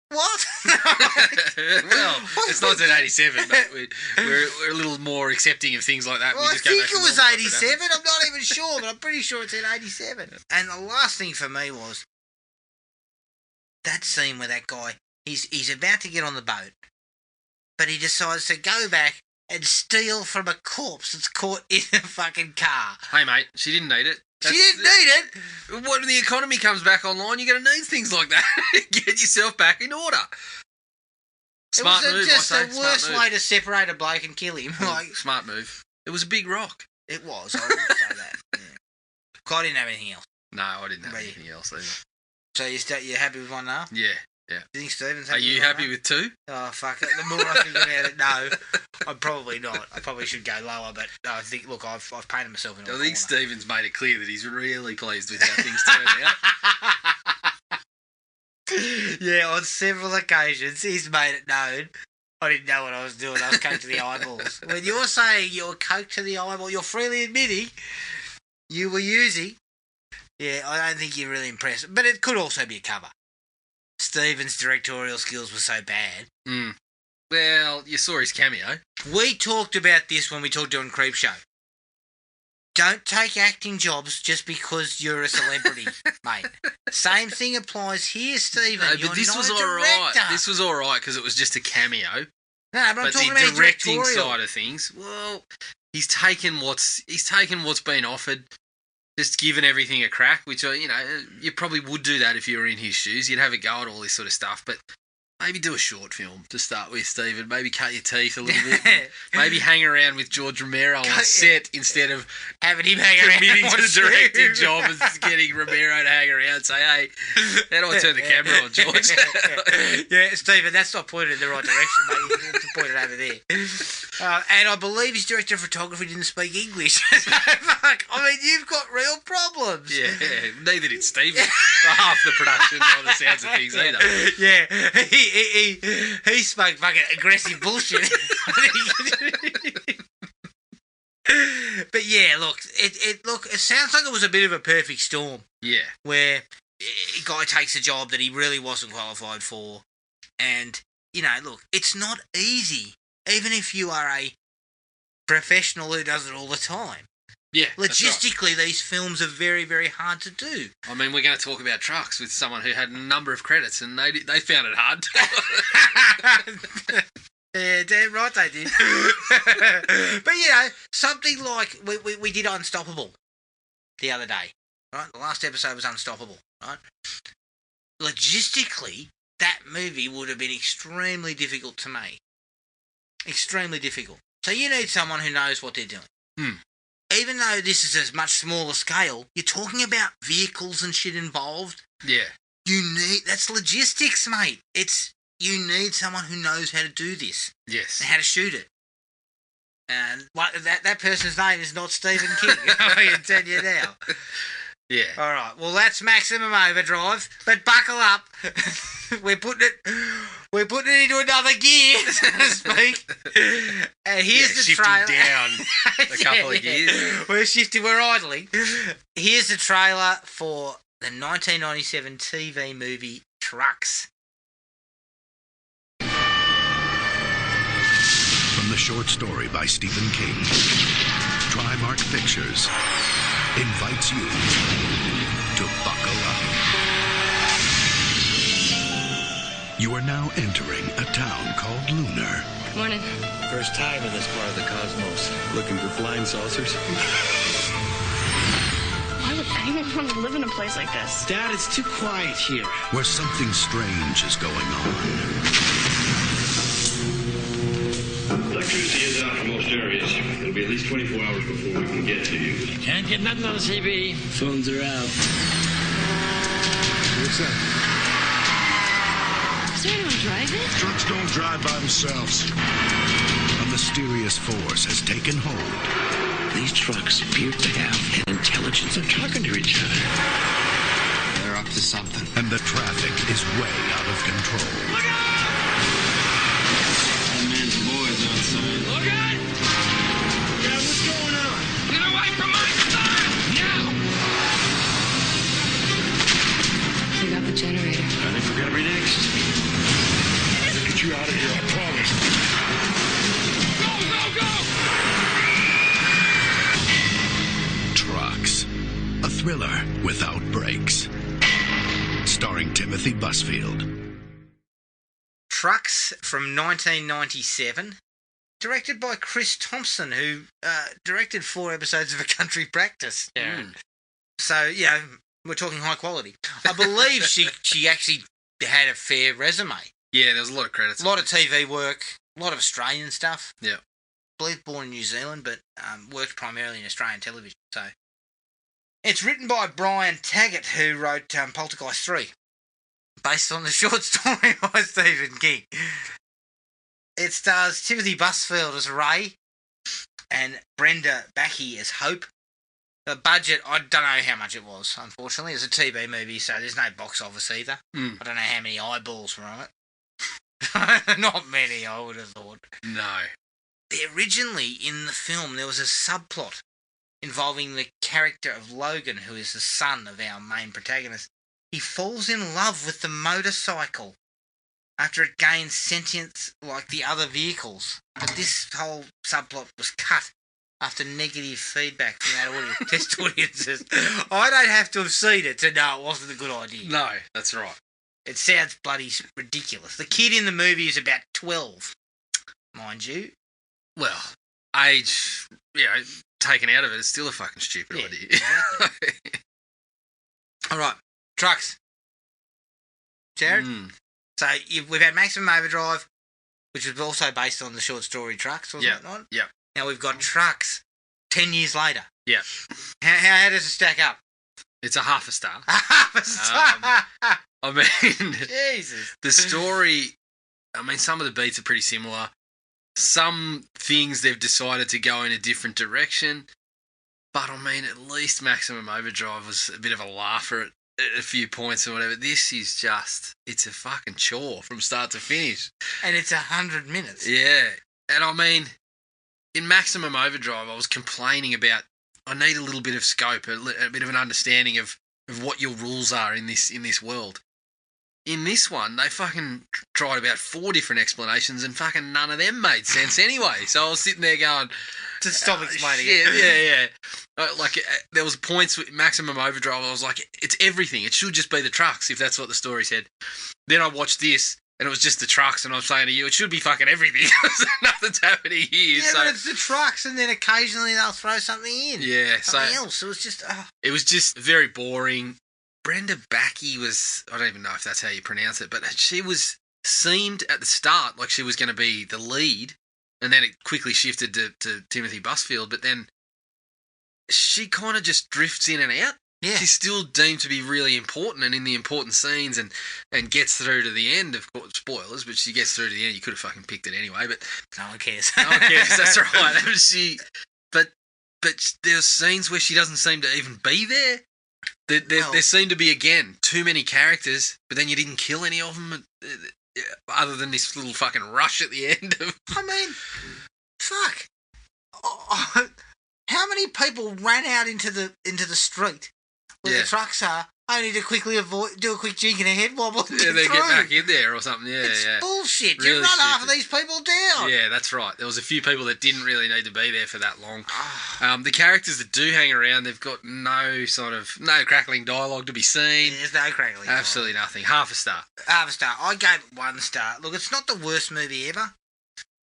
What? Well, it's 1987, but we're a little more accepting of things like that. Well, I think it was 87. I'm not even sure, but I'm pretty sure it's in 87. And the last thing for me was that scene where that guy, he's about to get on the boat, but he decides to go back and steal from a corpse that's caught in a fucking car. Hey, mate, she didn't need it. She didn't need it. When the economy comes back online, you're going to need things like that. Get yourself back in order. Smart move, just I say. the worst way to separate a bloke and kill him. Like, smart move. It was a big rock. It was. I wouldn't say that. Yeah. I didn't have anything else. No, I didn't have anything else either. So you're happy with 1.5? Yeah. Yeah. Do you think Stephen's happy? Are you happy with 2? Oh, fuck it. The more I think about it, no. I'm probably not. I probably should go lower, but I think, look, I've painted myself in a corner. I think Stephen's made it clear that he's really pleased with how things turned out. Yeah, on several occasions, he's made it known. I didn't know what I was doing. I was coked to the eyeballs. When you're saying you're coked to the eyeball, you're freely admitting you were using. Yeah, I don't think you're really impressed. But it could also be a cover. Stephen's directorial skills were so bad. Mm. Well, you saw his cameo. We talked about this when we talked on Creepshow. Don't take acting jobs just because you're a celebrity, mate. Same thing applies here, Stephen. No, but this was all right. This was all right because it was just a cameo. No, but I'm talking about the directing side of things. Well, he's taken what's been offered. Just given everything a crack, which, you know, you probably would do that if you were in his shoes. You'd have a go at all this sort of stuff. But Maybe do a short film to start with, Stephen. Maybe cut your teeth a little bit. Maybe hang around with George Romero on set instead of having him hang around. committing to the directing job and getting Romero to hang around and say, hey, how do I turn the camera on, George? Yeah, Stephen, that's not pointed in the right direction, mate. You have to point it over there. And I believe his director of photography didn't speak English. Fuck, I mean, you've got real problems. Yeah, neither did Stephen for half the production by the sounds of things either. Yeah, he spoke fucking aggressive bullshit. But yeah, look, it sounds like it was a bit of a perfect storm. Yeah. Where a guy takes a job that he really wasn't qualified for, and look, it's not easy, even if you are a professional who does it all the time. Yeah, logistically, these films are very, very hard to do. I mean, we're going to talk about Trucks with someone who had a number of credits, and they found it hard. Yeah, damn right they did. But something like we did Unstoppable the other day, right? The last episode was Unstoppable, right? Logistically, that movie would have been extremely difficult to make. Extremely difficult. So you need someone who knows what they're doing. Even though this is a much smaller scale, you're talking about vehicles and shit involved. Yeah. That's logistics, mate. You need someone who knows how to do this. Yes. And how to shoot it. And that person's name is not Stephen King. I can tell you now. Yeah. All right. Well, that's Maximum Overdrive. But buckle up. We're putting it into another gear, so to speak. Here's the trailer. Shifting down a couple of gears. We're idling. Here's the trailer for the 1997 TV movie Trucks. From the short story by Stephen King, Trimark Pictures invites you to buckle up. You are now entering a town called Lunar. Morning. First time in this part of the cosmos. Looking for flying saucers? Why would anyone want to live in a place like this? Dad, it's too quiet here. Where something strange is going on. Electricity is out for most areas. It'll be at least 24 hours before we can get to you. Can't get nothing on the CB. Phones are out. What's that? Is there anyone driving? Trucks don't drive by themselves. A mysterious force has taken hold. These trucks appear to have an intelligence of talking to each other. They're up to something. And the traffic is way out of control. Look out! That man's boys outside. Look out! Dad, what's going on? Get away from my son! Now! They got the generator. I think we're gonna be next. Get you out of here, I promise. Go, go, go! Trucks. A thriller without brakes. Starring Timothy Busfield. Trucks from 1997, directed by Chris Thompson, who directed 4 episodes of A Country Practice. So, we're talking high quality. I believe she actually had a fair resume. Yeah, there was a lot of credits. A lot of TV work, a lot of Australian stuff. Yeah. I believe born in New Zealand, but worked primarily in Australian television. So, it's written by Brian Taggart, who wrote Poltergeist 3. Based on the short story by Stephen King. It stars Timothy Busfield as Ray and Brenda Backey as Hope. The budget, I don't know how much it was, unfortunately. It's a TV movie, so there's no box office either. I don't know how many eyeballs were on it. Not many, I would have thought. No. Originally, in the film, there was a subplot involving the character of Logan, who is the son of our main protagonist. He falls in love with the motorcycle after it gains sentience like the other vehicles. But this whole subplot was cut after negative feedback from that test audiences. I don't have to have seen it to know it wasn't a good idea. No, that's right. It sounds bloody ridiculous. The kid in the movie is about 12, mind you. Well, age, taken out of it, it's still a fucking stupid idea. Exactly. All right. Trucks. Jared? So we've had Maximum Overdrive, which was also based on the short story Trucks, wasn't it not? Yeah. Now we've got Trucks 10 years later. Yeah. How does it stack up? It's a half a star. Half a star. I mean, Jesus. the story, some of the beats are pretty similar. Some things they've decided to go in a different direction. But, at least Maximum Overdrive was a bit of a laugher at a few points or whatever. This is just, it's a fucking chore from start to finish. And it's 100 minutes. Yeah. And in Maximum Overdrive, I was complaining about, I need a little bit of scope, a bit of an understanding of what your rules are in this world. In this one, they fucking tried about 4 different explanations and fucking none of them made sense anyway. So I was sitting there going... To stop explaining it. Yeah. There was points with Maximum Overdrive, I was like, it's everything. It should just be the trucks, if that's what the story said. Then I watched this, and it was just the trucks, and I was saying to you, it should be fucking everything. Nothing's happening here. Yeah, but it's the trucks, and then occasionally they'll throw something in. Yeah. Something else. It was just... It was just very boring. Brenda Backey was, I don't even know if that's how you pronounce it, but she seemed at the start like she was going to be the lead, and then it quickly shifted to Timothy Busfield, but then she kind of just drifts in and out. Yeah. She's still deemed to be really important and in the important scenes and gets through to the end, of course, spoilers, but she gets through to the end. You could have fucking picked it anyway, but... No one cares. No one cares, that's right. But there's scenes where she doesn't seem to even be there. There seem to be, again, too many characters, but then you didn't kill any of them, other than this little fucking rush at the end of... Fuck. How many people ran out into the street where the trucks are, only to quickly do a quick jink and a head wobble and then get back in there or something, It's bullshit. Really you run half stupid. of these people down. Yeah, that's right. There was a few people that didn't really need to be there for that long. The characters that do hang around, they've got no crackling dialogue to be seen. There's no crackling Absolutely nothing. Half a star. Half a star. I gave it 1 star. Look, it's not the worst movie ever,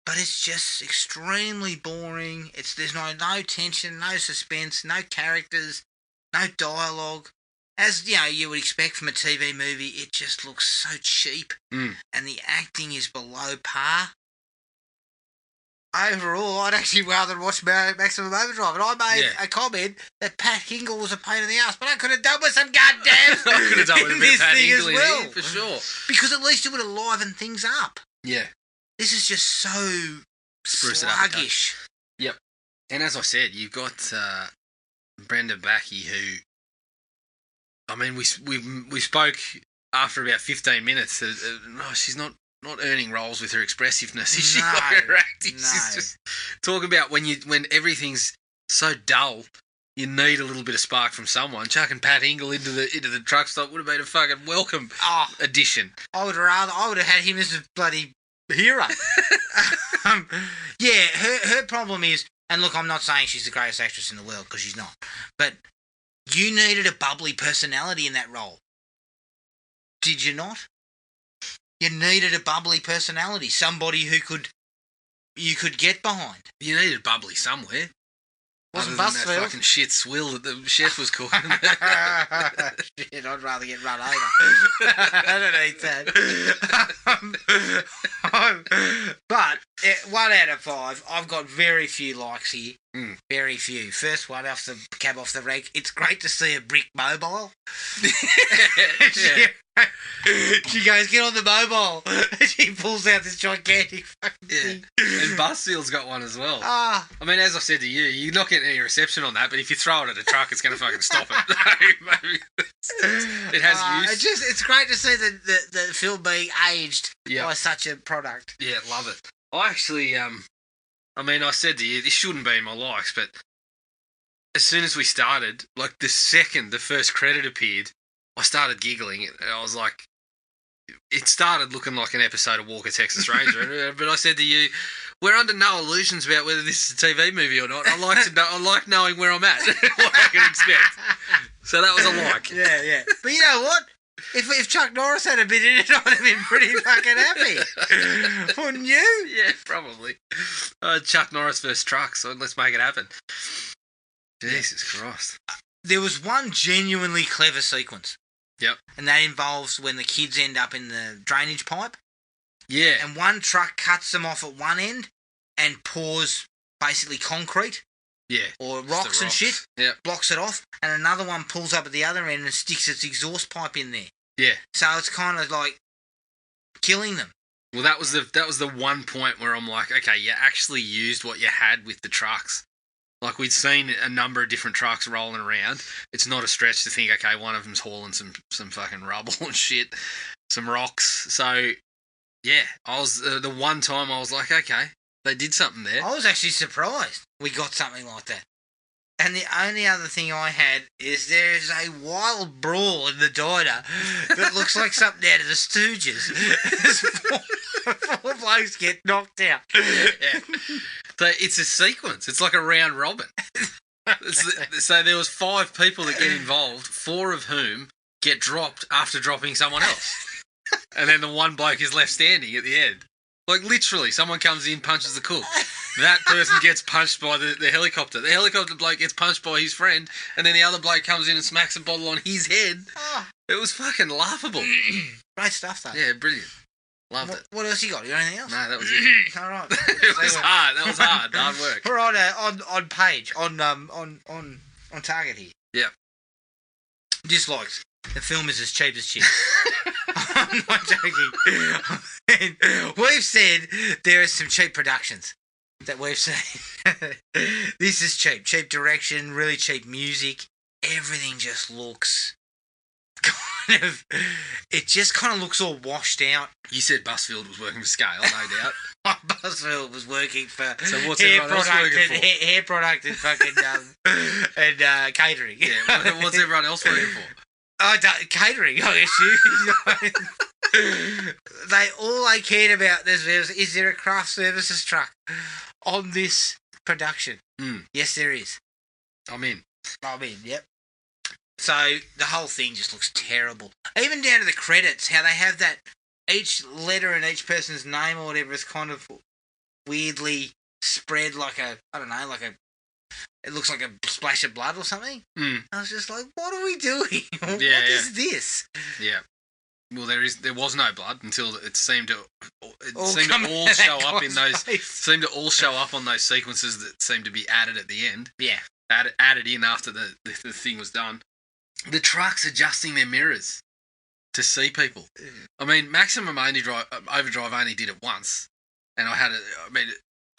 but it's just extremely boring. There's no tension, no suspense, no characters, no dialogue. As you would expect from a TV movie, it just looks so cheap, and the acting is below par. Overall, I'd actually rather watch Maximum Overdrive, and I made a comment that Pat Hingle was a pain in the ass, but I could have done with some goddamn I could have done with a bit of Pat thing Hingle as well, for sure. because at least it would have livened things up. Yeah. This is just so Spruce it up a touch. sluggish. Yep. And as I said, you've got Brenda Backey, who, we spoke after about 15 minutes. She's not earning roles with her expressiveness. Is she? Like her acting? She's just talking about when everything's so dull, you need a little bit of spark from someone. Chucking Pat Hingle into the truck stop would have been a fucking welcome addition. I would have had him as a bloody hero. Her problem is, and look, I'm not saying she's the greatest actress in the world, because she's not, but you needed a bubbly personality in that role. Did you not? You needed a bubbly personality, somebody you could get behind. You needed bubbly somewhere. Wasn't Other than Busfield. that fucking shit swill that the chef was cooking. Shit, I'd rather get run over. I don't eat that. But 1 out of 5, I've got very few likes here. Very few. First one off the cab off the rank. It's great to see a brick mobile. She goes, get on the mobile. She pulls out this gigantic fucking thing. And Busfield's got one as well. As I said to you, you're not getting any reception on that, but if you throw it at a truck, it's going to fucking stop it. It has use. It's great to see the film being aged by such a product. Yeah, love it. I actually, I said to you, this shouldn't be in my likes, but as soon as we started, like the second the first credit appeared, I started giggling. I was like, it started looking like an episode of Walker, Texas Ranger. But I said to you, we're under no illusions about whether this is a TV movie or not. I like knowing where I'm at, what I can expect. So that was a like. Yeah. But you know what? If Chuck Norris had been in it, I'd have been pretty fucking happy. Wouldn't you? Yeah, probably. Chuck Norris versus trucks. So let's make it happen. Jesus Christ. There was one genuinely clever sequence. Yep. And that involves when the kids end up in the drainage pipe. Yeah. And one truck cuts them off at one end and pours basically concrete. Yeah. Or rocks and shit. Yep. Blocks it off. And another one pulls up at the other end and sticks its exhaust pipe in there. Yeah. So it's kind of like killing them. Well, that was the one point where I'm like, okay, you actually used what you had with the trucks. Like, we'd seen a number of different trucks rolling around. It's not a stretch to think, okay, one of them's hauling some fucking rubble and shit, some rocks. So, yeah, I was the one time I was like, okay, they did something there. I was actually surprised we got something like that. And the only other thing I had is there's a wild brawl in the diner that looks like something out of the Stooges. Four blokes get knocked out. Yeah. So it's a sequence. It's like a round robin. So there was 5 people that get involved, 4 of whom get dropped after dropping someone else. And then the one bloke is left standing at the end. Like, literally, someone comes in, punches the cook. That person gets punched by the helicopter. The helicopter bloke gets punched by his friend, and then the other bloke comes in and smacks a bottle on his head. Oh. It was fucking laughable. Great stuff, though. Yeah, brilliant. Loved it. What else you got? You got anything else? No, that was it. All right. It was hard. That was hard. Hard work. We're on page on target here. Yeah. Dislikes. The film is as cheap as chips. I'm not joking. We've said there are some cheap productions that we've seen. This is cheap. Cheap direction, really cheap music. Everything just looks kind of... It just kind of looks all washed out. You said Busfield was working for scale, no doubt. Busfield was working for so what's everyone else working for? Hair product and fucking and catering. Yeah, what's everyone else working for? Oh, catering, I assume. All they cared about is there a craft services truck on this production? Mm. Yes, there is. I'm in. Yep. So the whole thing just looks terrible. Even down to the credits, how they have that each letter in each person's name or whatever is kind of weirdly spread like it looks like a splash of blood or something. Mm. I was just like, what are we doing? What is this? Yeah. Well, there was no blood until it seemed to all show up in those. Seemed to all show up on those sequences that seemed to be added at the end. Yeah. Added in after the thing was done. The trucks adjusting their mirrors to see people. I mean, Maximum Overdrive only did it once, and I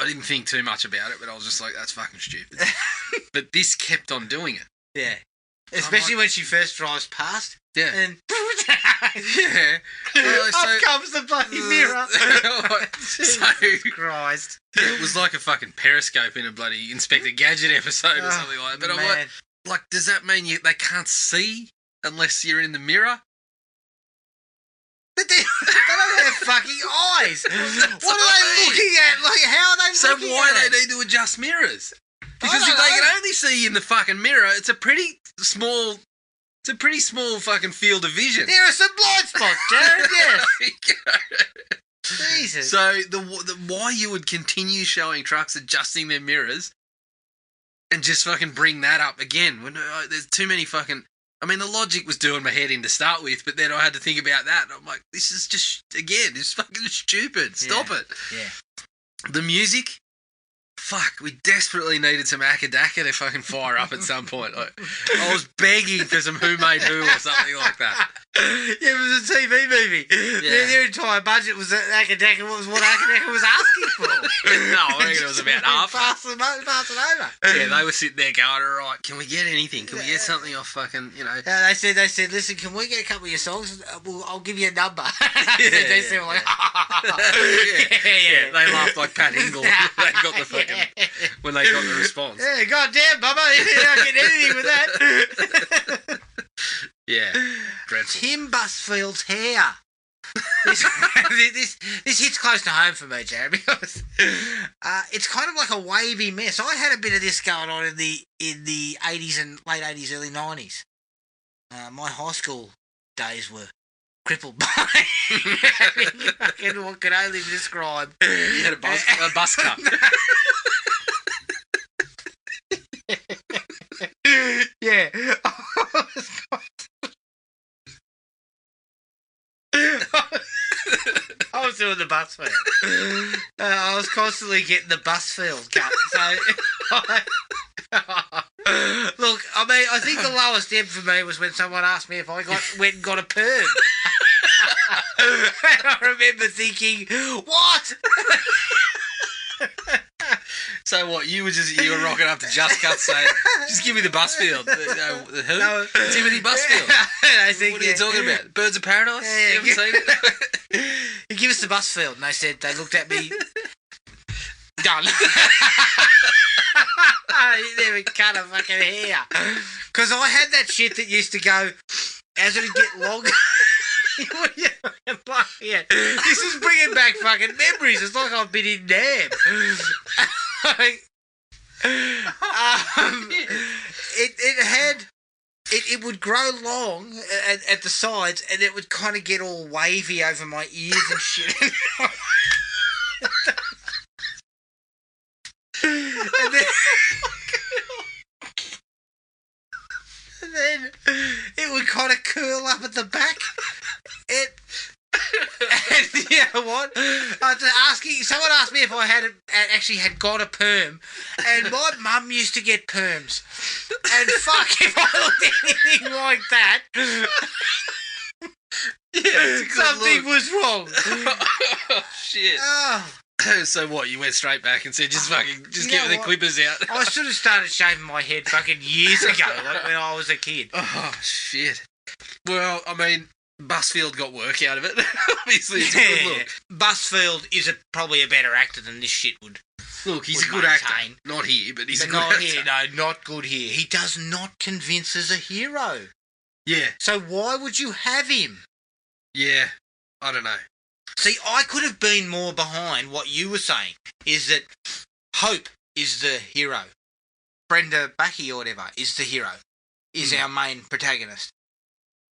didn't think too much about it, but I was just like, that's fucking stupid. But this kept on doing it. Yeah. Especially when she first drives past. Yeah. And yeah. Up comes the bloody mirror. Jesus Christ. It was like a fucking periscope in a bloody Inspector Gadget episode or something like that. But I'm like, does that mean they can't see unless you're in the mirror? But they don't have fucking eyes. What are they looking at? Like, how are they looking at it? So why do they need to adjust mirrors? Because if they can only see in the fucking mirror, it's a pretty small fucking field of vision. There are some blind spots, Jared, yes. Jesus. So why you would continue showing trucks adjusting their mirrors and just fucking bring that up again when there's too many fucking... I mean, the logic was doing my head in to start with, but then I had to think about that, and I'm like, this is just, again, it's fucking stupid. Stop it. Yeah. The music... Fuck, we desperately needed some Akadaka to fucking fire up at some point. Like, I was begging for some Who Made Who or something like that. Yeah, it was a TV movie. Yeah. Their entire budget was Akadaka. What Akadaka was asking for. No, I reckon it was about half. Pass it over. Yeah, they were sitting there going, all right, can we get anything? Can we get something off fucking, you know? They said, listen, can we get a couple of your songs? I'll give you a number. They said, like, yeah. They laughed like Pat Hingle. They got the fucking... When they got the response. Yeah, goddamn, Bubba, you're not getting anything with that. Yeah, dreadful. Tim Busfield's hair. This hits close to home for me, Jared, because it's kind of like a wavy mess. I had a bit of this going on in the 80s and late 80s, early 90s. My high school days were crippled by what could only be described. You had a bus cut. Yeah. doing the bus field. I was constantly getting the bus field cut. So, look, I mean, I think the lowest ebb for me was when someone asked me if I went and got a perm. And I remember thinking, what? So what? You were rocking up to Just Cut saying, "Just give me the bus field." Who? No. Timothy Busfield. I think, what are you talking about? Birds of Paradise? Yeah, you haven't seen it? You give us the bus field, and they looked at me. Done. You never cut a fucking hair. Because I had that shit that used to go as it would get longer. Yeah. This is bringing back fucking memories. It's like I've been in Nam. It would grow long at the sides, and it would kind of get all wavy over my ears and shit. And then it would kind of curl up at the back. And you know what? Someone asked me if I actually had got a perm, and my mum used to get perms. And fuck if I looked anything like that. Yeah, something was wrong. Oh, shit. Oh. So what? You went straight back and said, just get the clippers out. I should have started shaving my head fucking years ago, like when I was a kid. Oh shit. Well, I mean, Busfield got work out of it. Obviously, it's a good look. Busfield is probably a better actor than this shit would. Look, he's a good actor. Not here, but he's a good actor. Here, no, not good here. He does not convince as a hero. Yeah. So why would you have him? Yeah, I don't know. See, I could have been more behind what you were saying, is that Hope is the hero. Brenda Bucky or whatever is the hero, is our main protagonist.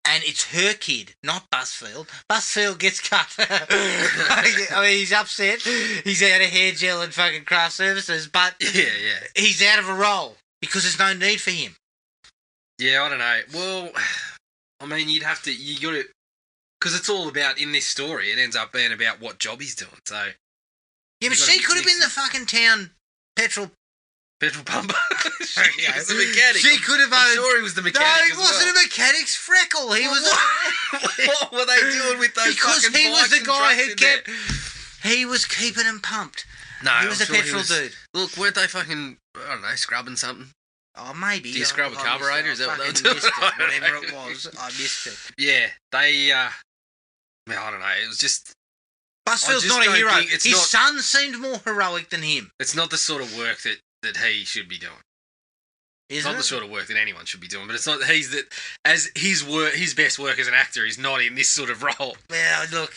And it's her kid, not Busfield. Busfield gets cut. I mean, he's upset. He's out of hair gel and fucking craft services, but he's out of a role because there's no need for him. Yeah, I don't know. Well, I mean, you got to, because it's all about, in this story, it ends up being about what job he's doing, so. Yeah, but she could have been the fucking town petrol pumper. She was the mechanic. She could have owned... I'm sure he was the mechanic. No, he wasn't a mechanic's freckle. He was What were they doing with those because fucking he was the guy who kept... There? He was keeping them pumped. No, he was a petrol dude. Look, weren't they fucking, I don't know, scrubbing something? Oh, maybe. Do you scrub a carburetor? Is that what they were doing? Whatever it was, I missed it. Yeah, they, I don't know, it was just... Busfield's not a hero. His son seemed more heroic than him. It's not the sort of work that he should be doing. It's not the sort of work that anyone should be doing, but it's not. As his best work as an actor is not in this sort of role. Well, look,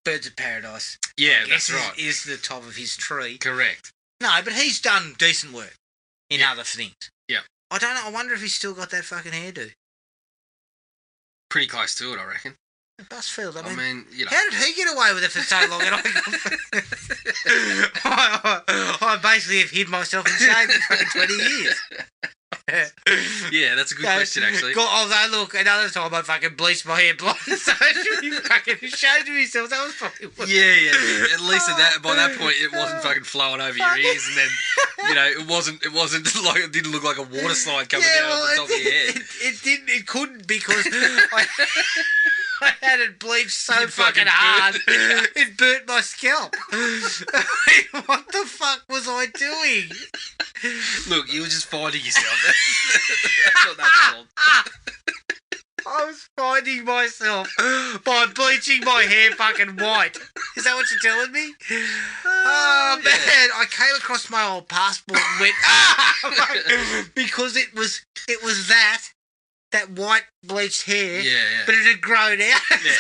Birds of Paradise. Yeah, that's right. Is the top of his tree. Correct. No, but he's done decent work in other things. Yeah. I don't know. I wonder if he's still got that fucking hairdo. Pretty close to it, I reckon. Busfield, I mean, you know. How did he get away with it for so long? And I basically have hid myself in shame for 20 years. Yeah, that's a good question, actually. Although, look, another time I fucking bleached my hair blonde, so I should be fucking ashamed of myself. That was probably what... Yeah. At least by that point, it wasn't fucking flowing over your ears, and then, you know, it wasn't like, it didn't look like a water slide coming down off the top of your head. It couldn't, because I had it bleached so fucking hard, it burnt my scalp. What the fuck was I doing? Look, you were just finding yourself. That's what that's called. I was finding myself by bleaching my hair fucking white. Is that what you're telling me? Oh, man. I came across my old passport and went, because it was that white bleached hair, but it had grown out. Yeah.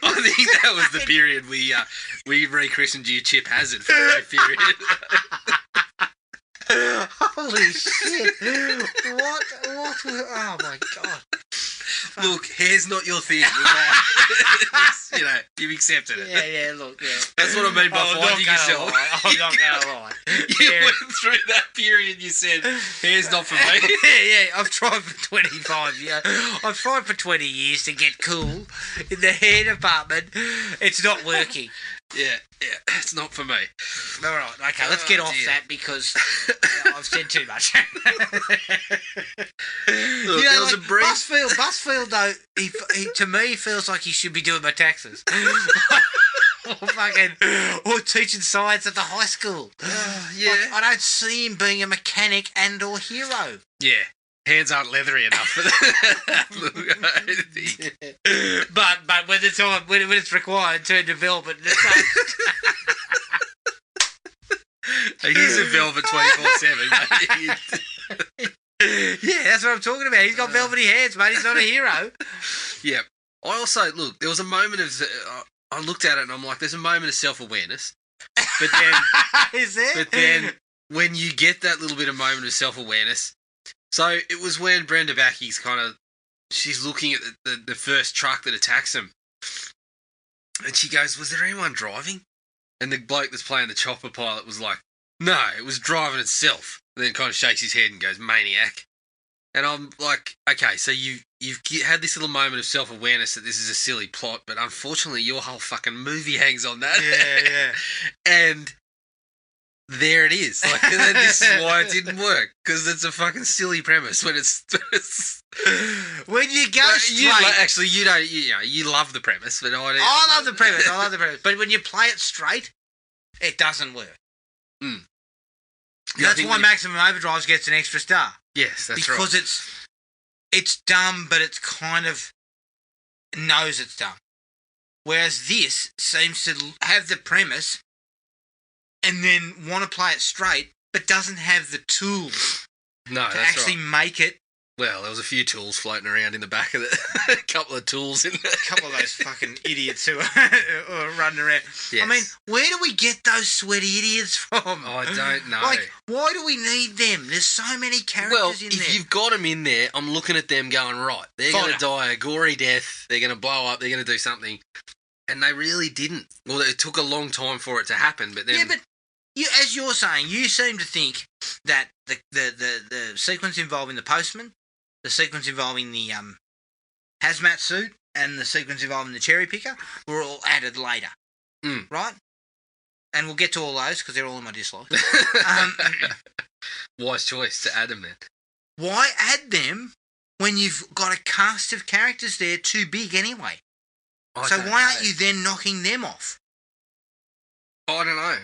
I think that was the period we rechristened you Chip Hazard for that period. Holy shit! What? Oh my god! Look, hair's not your thing. You know, you've accepted it. Yeah. Look, that's what I mean by finding yourself. I'm not gonna lie. You went through that period. You said hair's not for me. Yeah. I've tried for 25 years. I've tried for 20 years to get cool in the hair department. It's not working. Yeah, it's not for me. All right, okay, let's get off that because I've said too much. Look, there was a brief... Busfield, though, he to me feels like he should be doing my taxes. or teaching science at the high school. Yeah. Like, I don't see him being a mechanic and or hero. Yeah. Hands aren't leathery enough for that. But when it's required to develop it, he's a velvet 24/7. Yeah, that's what I'm talking about. He's got velvety hands, mate. He's not a hero. Yeah. I also look. There was a moment of. I looked at it and I'm like, there's a moment of self-awareness. But then, is there? But then, when you get that little bit of moment of self-awareness. So it was when Brenda Backy's she's looking at the first truck that attacks him. And she goes, was there anyone driving? And the bloke that's playing the chopper pilot was like, no, it was driving itself. And then kind of shakes his head and goes, maniac. And I'm like, okay, so you've had this little moment of self-awareness that this is a silly plot, but unfortunately your whole fucking movie hangs on that. Yeah. And... there it is. Like, this is why it didn't work, because it's a fucking silly premise. When when you go straight, you love the premise, but I love the premise. But when you play it straight, it doesn't work. Mm. That's why Maximum Overdrive gets an extra star. Yes, that's because right. it's dumb, but it's kind of knows it's dumb. Whereas this seems to have the premise. And then want to play it straight, but doesn't have the tools to actually make it. Well, there was a few tools floating around in the back of it. A couple of tools in there. A couple of those fucking idiots who are running around. Yes. I mean, where do we get those sweaty idiots from? I don't know. Like, why do we need them? There's so many characters in there. Well, if you've got them in there, I'm looking at them going, right, they're going to die a gory death, they're going to blow up, they're going to do something. And they really didn't. Well, it took a long time for it to happen, but then... Yeah, but... as you're saying, you seem to think that the sequence involving the postman, the sequence involving the hazmat suit, and the sequence involving the cherry picker were all added later, right? And we'll get to all those because they're all in my dislikes. Wise choice to add them then. Why add them when you've got a cast of characters there too big anyway? So why aren't you then knocking them off? I don't know.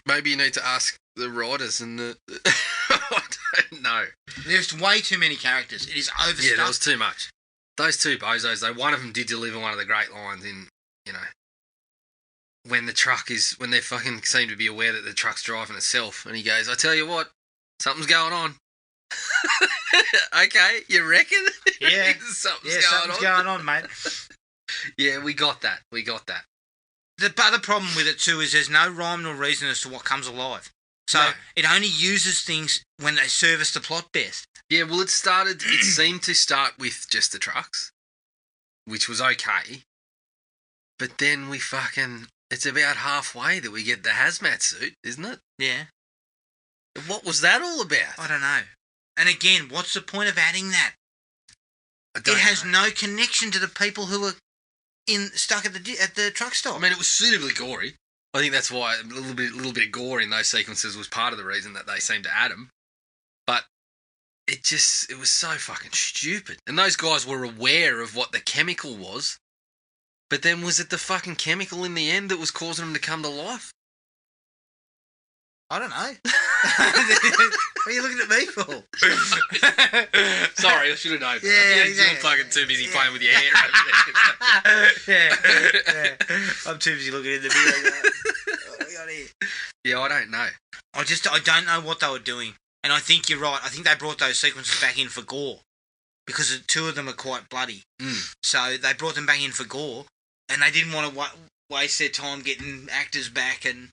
Maybe you need to ask the writers and the... I don't know. There's way too many characters. It is overstuffed. Yeah, there was too much. Those two bozos, though, one of them did deliver one of the great lines in, when the truck is... when they fucking seem to be aware that the truck's driving itself, and he goes, I tell you what, something's going on. Okay, you reckon? Yeah. something's going on, mate. Yeah, we got that. The other problem with it too is there's no rhyme nor reason as to what comes alive. So it only uses things when they service the plot best. Yeah, well, it seemed to start with just the trucks, which was okay. But then it's about halfway that we get the hazmat suit, isn't it? Yeah. What was that all about? I don't know. And again, what's the point of adding that? It has no connection to the people who are stuck at the truck stop. I mean, it was suitably gory. I think that's why a little bit of gore in those sequences was part of the reason that they seemed to add them. But it was so fucking stupid. And those guys were aware of what the chemical was. But then was it the fucking chemical in the end that was causing them to come to life? I don't know. What are you looking at me for? Sorry, I should have known. Yeah, You're fucking too busy playing with your hair over there. Yeah. I'm too busy looking in the mirror. What do we got here? Yeah, I don't know. I don't know what they were doing. And I think you're right. I think they brought those sequences back in for gore. Because the two of them are quite bloody. So they brought them back in for gore. And they didn't want to waste their time getting actors back and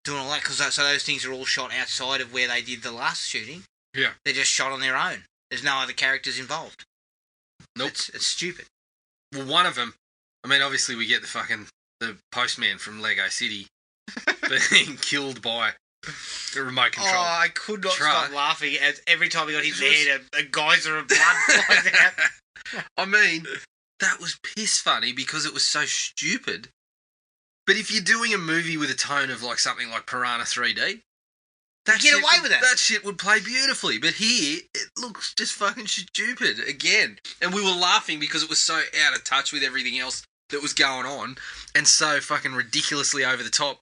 doing all that, because so those things are all shot outside of where they did the last shooting. Yeah. They're just shot on their own. There's no other characters involved. Nope. It's stupid. Well, one of them, I mean, obviously we get the postman from Lego City being killed by the remote control. Oh, I could not stop laughing as every time he got hit in the head, a geyser of blood flies out. I mean, that was piss funny because it was so stupid. But if you're doing a movie with a tone of like something like Piranha 3D, Get away with it. That shit would play beautifully. But here, it looks just fucking stupid again. And we were laughing because it was so out of touch with everything else that was going on and so fucking ridiculously over the top.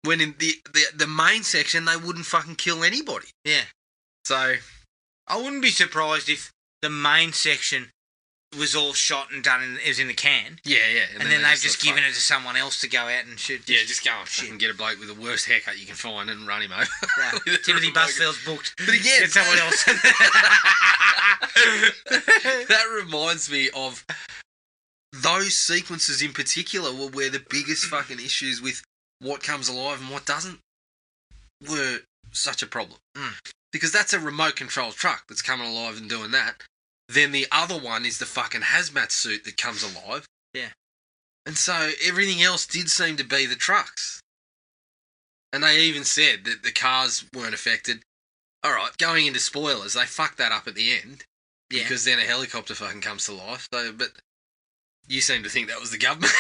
When in the main section, they wouldn't fucking kill anybody. Yeah. So I wouldn't be surprised if the main section was all shot and done it was in the can. Yeah. And then they've just given it to someone else to go out and shoot. Yeah, just go and get a bloke with the worst haircut you can find and run him over. Yeah. Timothy Busfield's booked. But again, get someone else. That reminds me of those sequences in particular were where the biggest fucking issues with what comes alive and what doesn't were such a problem. Because that's a remote controlled truck that's coming alive and doing that. Then the other one is the fucking hazmat suit that comes alive. Yeah. And so everything else did seem to be the trucks. And they even said that the cars weren't affected. Alright, going into spoilers, they fucked that up at the end. Yeah. Because then a helicopter fucking comes to life. So, but you seem to think that was the government.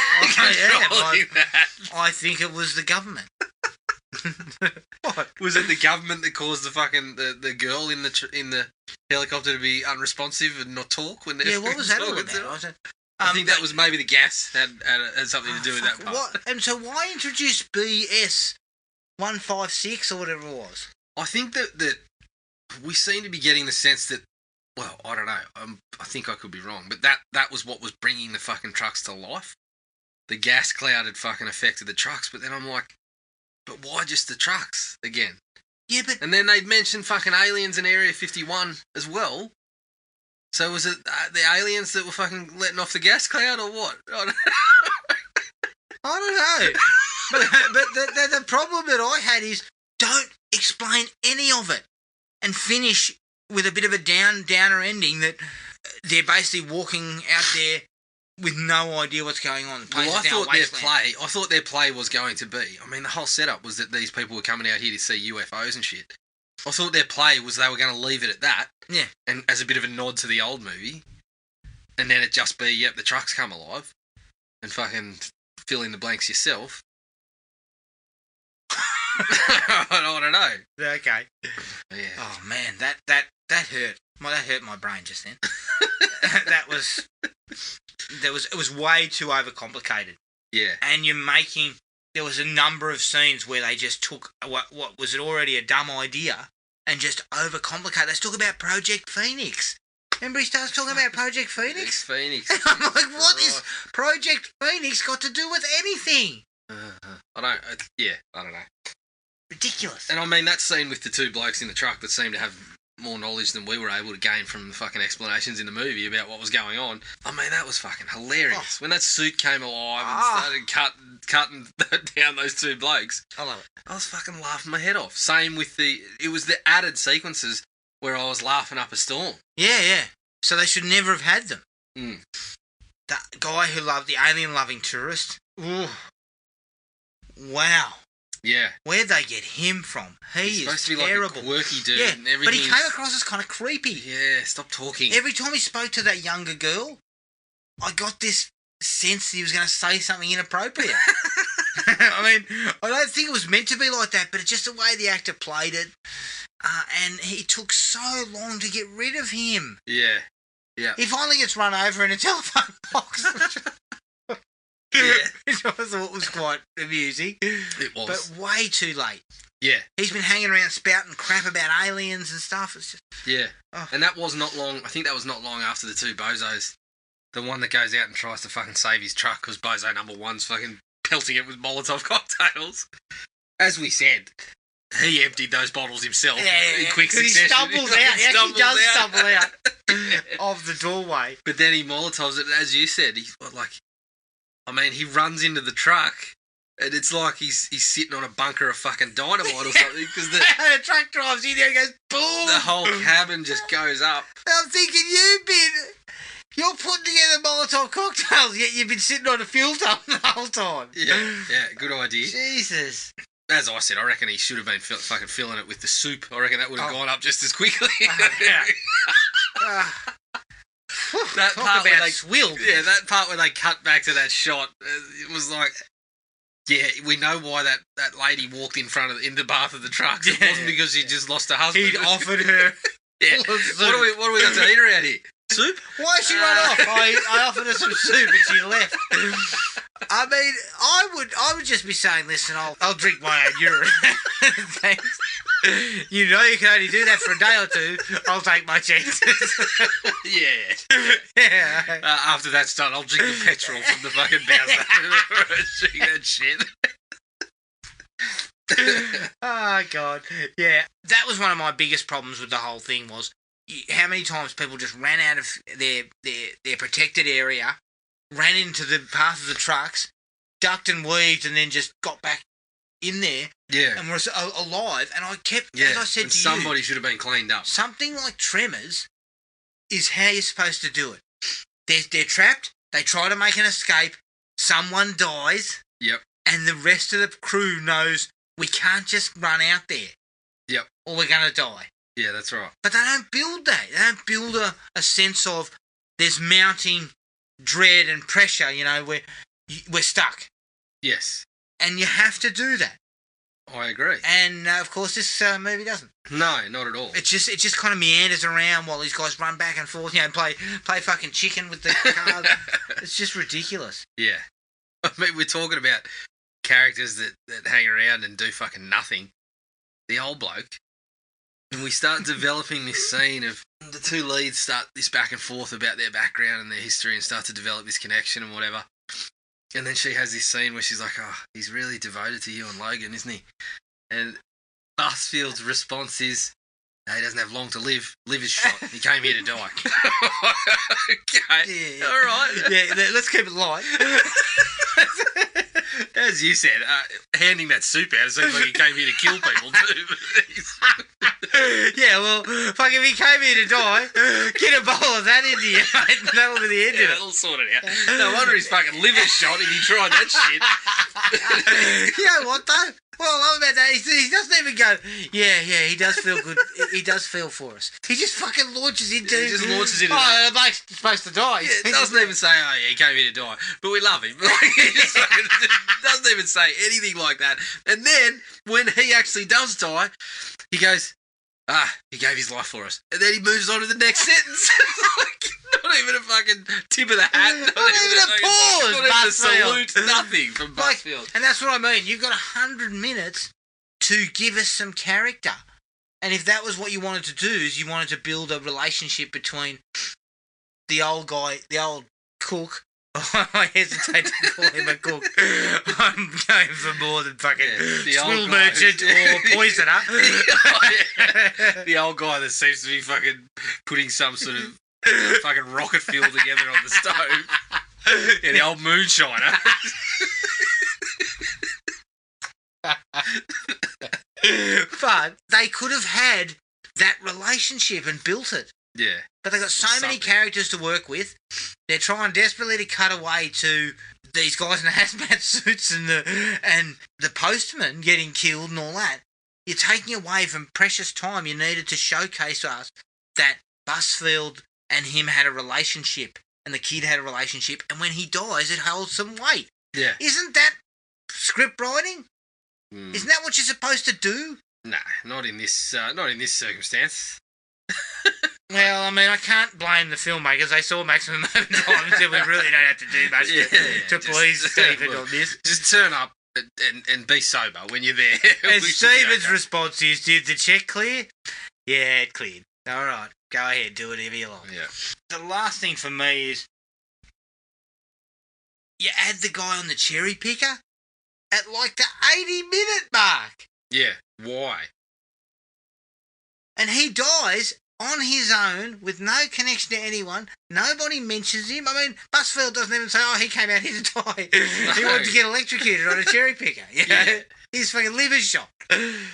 I think it was the government. What? Was it the government that caused the fucking the girl in the helicopter to be unresponsive and not talk when? Yeah, what was that all about? I think that was maybe the gas had something to do with that part. What? And so why introduce BS 156 or whatever it was? I think that we seem to be getting the sense that, well, I don't know. I think I could be wrong, but that was what was bringing the fucking trucks to life. The gas cloud had fucking affected the trucks, but then I'm like, but why just the trucks again? Yeah, but... And then they'd mentioned fucking aliens in Area 51 as well. So was it the aliens that were fucking letting off the gas cloud or what? I don't know. but the problem that I had is don't explain any of it and finish with a bit of a downer ending that they're basically walking out there with no idea what's going on. Well, I thought their play was going to be, I mean, the whole setup was that these people were coming out here to see UFOs and shit. I thought their play was they were going to leave it at that. Yeah. And as a bit of a nod to the old movie. And then it just be, yep, the trucks come alive. And fucking fill in the blanks yourself. I don't know. Okay. Yeah. Oh, man, that hurt. Well, that hurt my brain just then. It was way too overcomplicated. Yeah. And there was a number of scenes where they just took what was already a dumb idea and just overcomplicated. Let's talk about Project Phoenix. Remember he starts talking about Project Phoenix? Phoenix. And I'm like, what is Project Phoenix got to do with anything? I don't know. Ridiculous. And I mean, that scene with the two blokes in the truck that seemed to have more knowledge than we were able to gain from the fucking explanations in the movie about what was going on. I mean, that was fucking hilarious. When that suit came alive and started cutting down those two blokes. I love it. I was fucking laughing my head off. Same with it was the added sequences where I was laughing up a storm. Yeah. So they should never have had them. Mm. That guy who loved the alien-loving tourist. Ooh. Wow. Yeah. Where'd they get him from? He He's supposed is to be terrible. like a quirky dude. Yeah, and everything. but he came across as kind of creepy. Yeah, stop talking. Every time he spoke to that younger girl, I got this sense that he was going to say something inappropriate. I mean, I don't think it was meant to be like that, but it's just the way the actor played it. And he took so long to get rid of him. Yeah. He finally gets run over in a telephone box. Yeah. Which I thought was quite amusing. It was. But way too late. Yeah. He's been hanging around spouting crap about aliens and stuff. It's just... Yeah. Oh. And that was not long. I think that was not long after the two bozos. The one that goes out and tries to fucking save his truck because bozo number one's fucking pelting it with Molotov cocktails. As we said, he emptied those bottles himself in quick succession. He stumbles out. He actually does stumble out of the doorway. But then he Molotovs it, as you said. He runs into the truck, and it's like he's sitting on a bunker of fucking dynamite or something. Because the truck drives in there and goes boom. The whole cabin just goes up. I'm thinking you're putting together Molotov cocktails, yet you've been sitting on a fuel dump the whole time. Yeah, good idea. Jesus. As I said, I reckon he should have been fucking filling it with the soup. I reckon that would have gone up just as quickly. That part where they swilled. Yeah, that part where they cut back to that shot, it was like, Yeah, we know why that lady walked in the bath of the trucks. It wasn't because she just lost her husband. He'd offered her. Yeah. What do we got to eat around here? Soup? Why did she run off? I offered her some soup and she left. I mean, I would just be saying, listen, I'll drink my own urine. Thanks. You know you can only do that for a day or two. I'll take my chances. Yeah. After that's done, I'll drink the petrol from the fucking Bowser. Drink that shit. Oh, God. Yeah. That was one of my biggest problems with the whole thing was how many times people just ran out of their protected area, ran into the path of the trucks, ducked and weaved, and then just got back in there. Yeah. And was alive. And I kept, as I said to you, somebody should have been cleaned up. Something like Tremors is how you're supposed to do it. They're trapped. They try to make an escape. Someone dies. Yep. And the rest of the crew knows we can't just run out there. Yep. Or we're going to die. Yeah, that's right. But they don't build that. They don't build a sense of there's mounting dread and pressure, you know, we're stuck. Yes. And you have to do that. I agree. And, of course, this movie doesn't. No, not at all. It just kind of meanders around while these guys run back and forth, you know, play fucking chicken with the car. It's just ridiculous. Yeah. I mean, we're talking about characters that hang around and do fucking nothing. The old bloke. And we start developing this scene of the two leads start this back and forth about their background and their history and start to develop this connection and whatever. And then she has this scene where she's like, oh, he's really devoted to you and Logan, isn't he? And Busfield's response is, no, he doesn't have long to live. Live is shot. He came here to die. Okay. Yeah. All right. Yeah, let's keep it light. As you said, handing that soup out, it seems like he came here to kill people too. Yeah, well, fuck, if he came here to die, get a bowl of that into you, mate, and that'll be the end of it. That'll sort it out. No wonder his fucking liver's shot if he tried that shit. You know what, though? What I love about that, he doesn't even go, yeah, he does feel good. He does feel for us. He just fucking launches into... He just launches into that. The bloke's supposed to die. Yeah, it doesn't even say, oh, yeah, he came here to die. But we love him. He just fucking doesn't even say anything like that. And then, when he actually does die, he goes, he gave his life for us. And then he moves on to the next sentence. Not even a fucking tip of the hat. Not even a pause. Not even a salute. Nothing from Busfield. And that's what I mean. You've got 100 minutes to give us some character. And if that was what you wanted to do, is you wanted to build a relationship between the old guy, the old cook. I hesitate to call him a cook. I'm going for more than fucking swill merchant or poisoner. The old guy that seems to be fucking putting some sort of fucking rocket fuel together on the stove. Yeah, the old moonshiner. But they could have had that relationship and built it. Yeah. But they've got so many characters to work with. They're trying desperately to cut away to these guys in the hazmat suits and the postman getting killed and all that. You're taking away from precious time you needed to showcase us that Busfield and him had a relationship and the kid had a relationship, and when he dies it holds some weight. Yeah. Isn't that script writing? Isn't that what you're supposed to do? Nah, not in this circumstance. Well, I mean, I can't blame the filmmakers. They saw maximum amount of time and said we really don't have to do much to please Stephen on this. Just turn up and be sober when you're there. And Stephen's response is, did the check clear? Yeah, it cleared. All right, go ahead, do whatever you like. Yeah. The last thing for me is you add the guy on the cherry picker at like the 80-minute mark. Yeah, why? And he dies on his own with no connection to anyone. Nobody mentions him. I mean, Busfield doesn't even say, oh, he came out here to die. No. He wanted to get electrocuted on a cherry picker. You know? Yeah. His fucking liver's shot.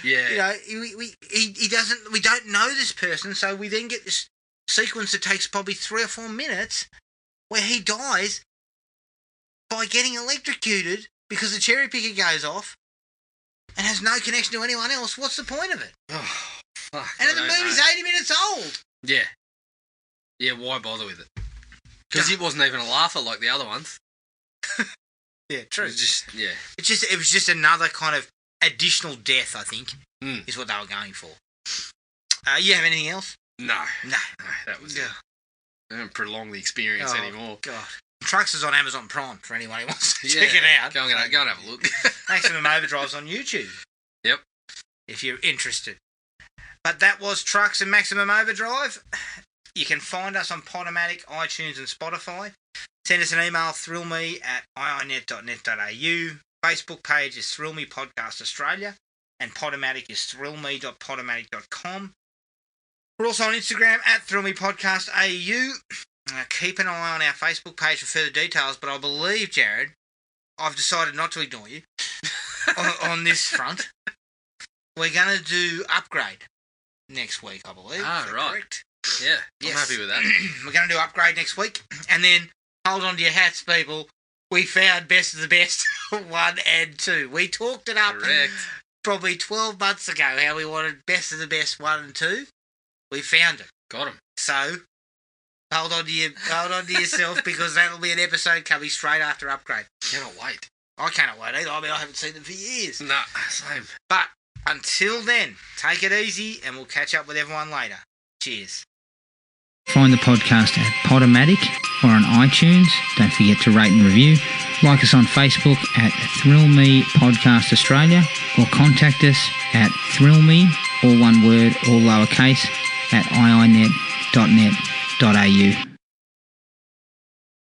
Yeah. You know, he doesn't, we don't know this person, so we then get this sequence that takes probably 3 or 4 minutes where he dies by getting electrocuted because the cherry picker goes off and has no connection to anyone else. What's the point of it? Oh, fuck. And the movie's 80 minutes old. Yeah. Yeah, why bother with it? Because it wasn't even a laugher like the other ones. Yeah, true. It was just another kind of additional death, I think, is what they were going for. You have anything else? No, No, that was it. I don't prolong the experience anymore. God. Trucks is on Amazon Prime for anyone who wants to Yeah, check it out. Go and have a look. Maximum Overdrive's on YouTube. Yep. If you're interested. But that was Trucks and Maximum Overdrive. You can find us on Podomatic, iTunes and Spotify. Send us an email, thrillme@iinet.net.au. Facebook page is Thrill Me Podcast Australia. And Podomatic is thrillme.podomatic.com. We're also on Instagram at thrillmepodcastau. Keep an eye on our Facebook page for further details, but I believe, Jared, I've decided not to ignore you on this front. We're going to do Upgrade next week, I believe. Ah, right. Correct? Yeah, Yes. I'm happy with that. We're going to do Upgrade next week. And then, hold on to your hats, people. We found Best of the Best 1 and 2. We talked it up Correct. probably 12 months ago, how we wanted Best of the Best 1 and 2. We found it. Got him. So, hold on to yourself, because that'll be an episode coming straight after Upgrade. Cannot wait. I cannot wait either. I mean, I haven't seen them for years. Nah, same. But until then, take it easy, and we'll catch up with everyone later. Cheers. Find the podcast at Podomatic or on iTunes. Don't forget to rate and review. Like us on Facebook at Thrill Me Podcast Australia, or contact us at thrillme, all one word, all lowercase, at iinet.net.au.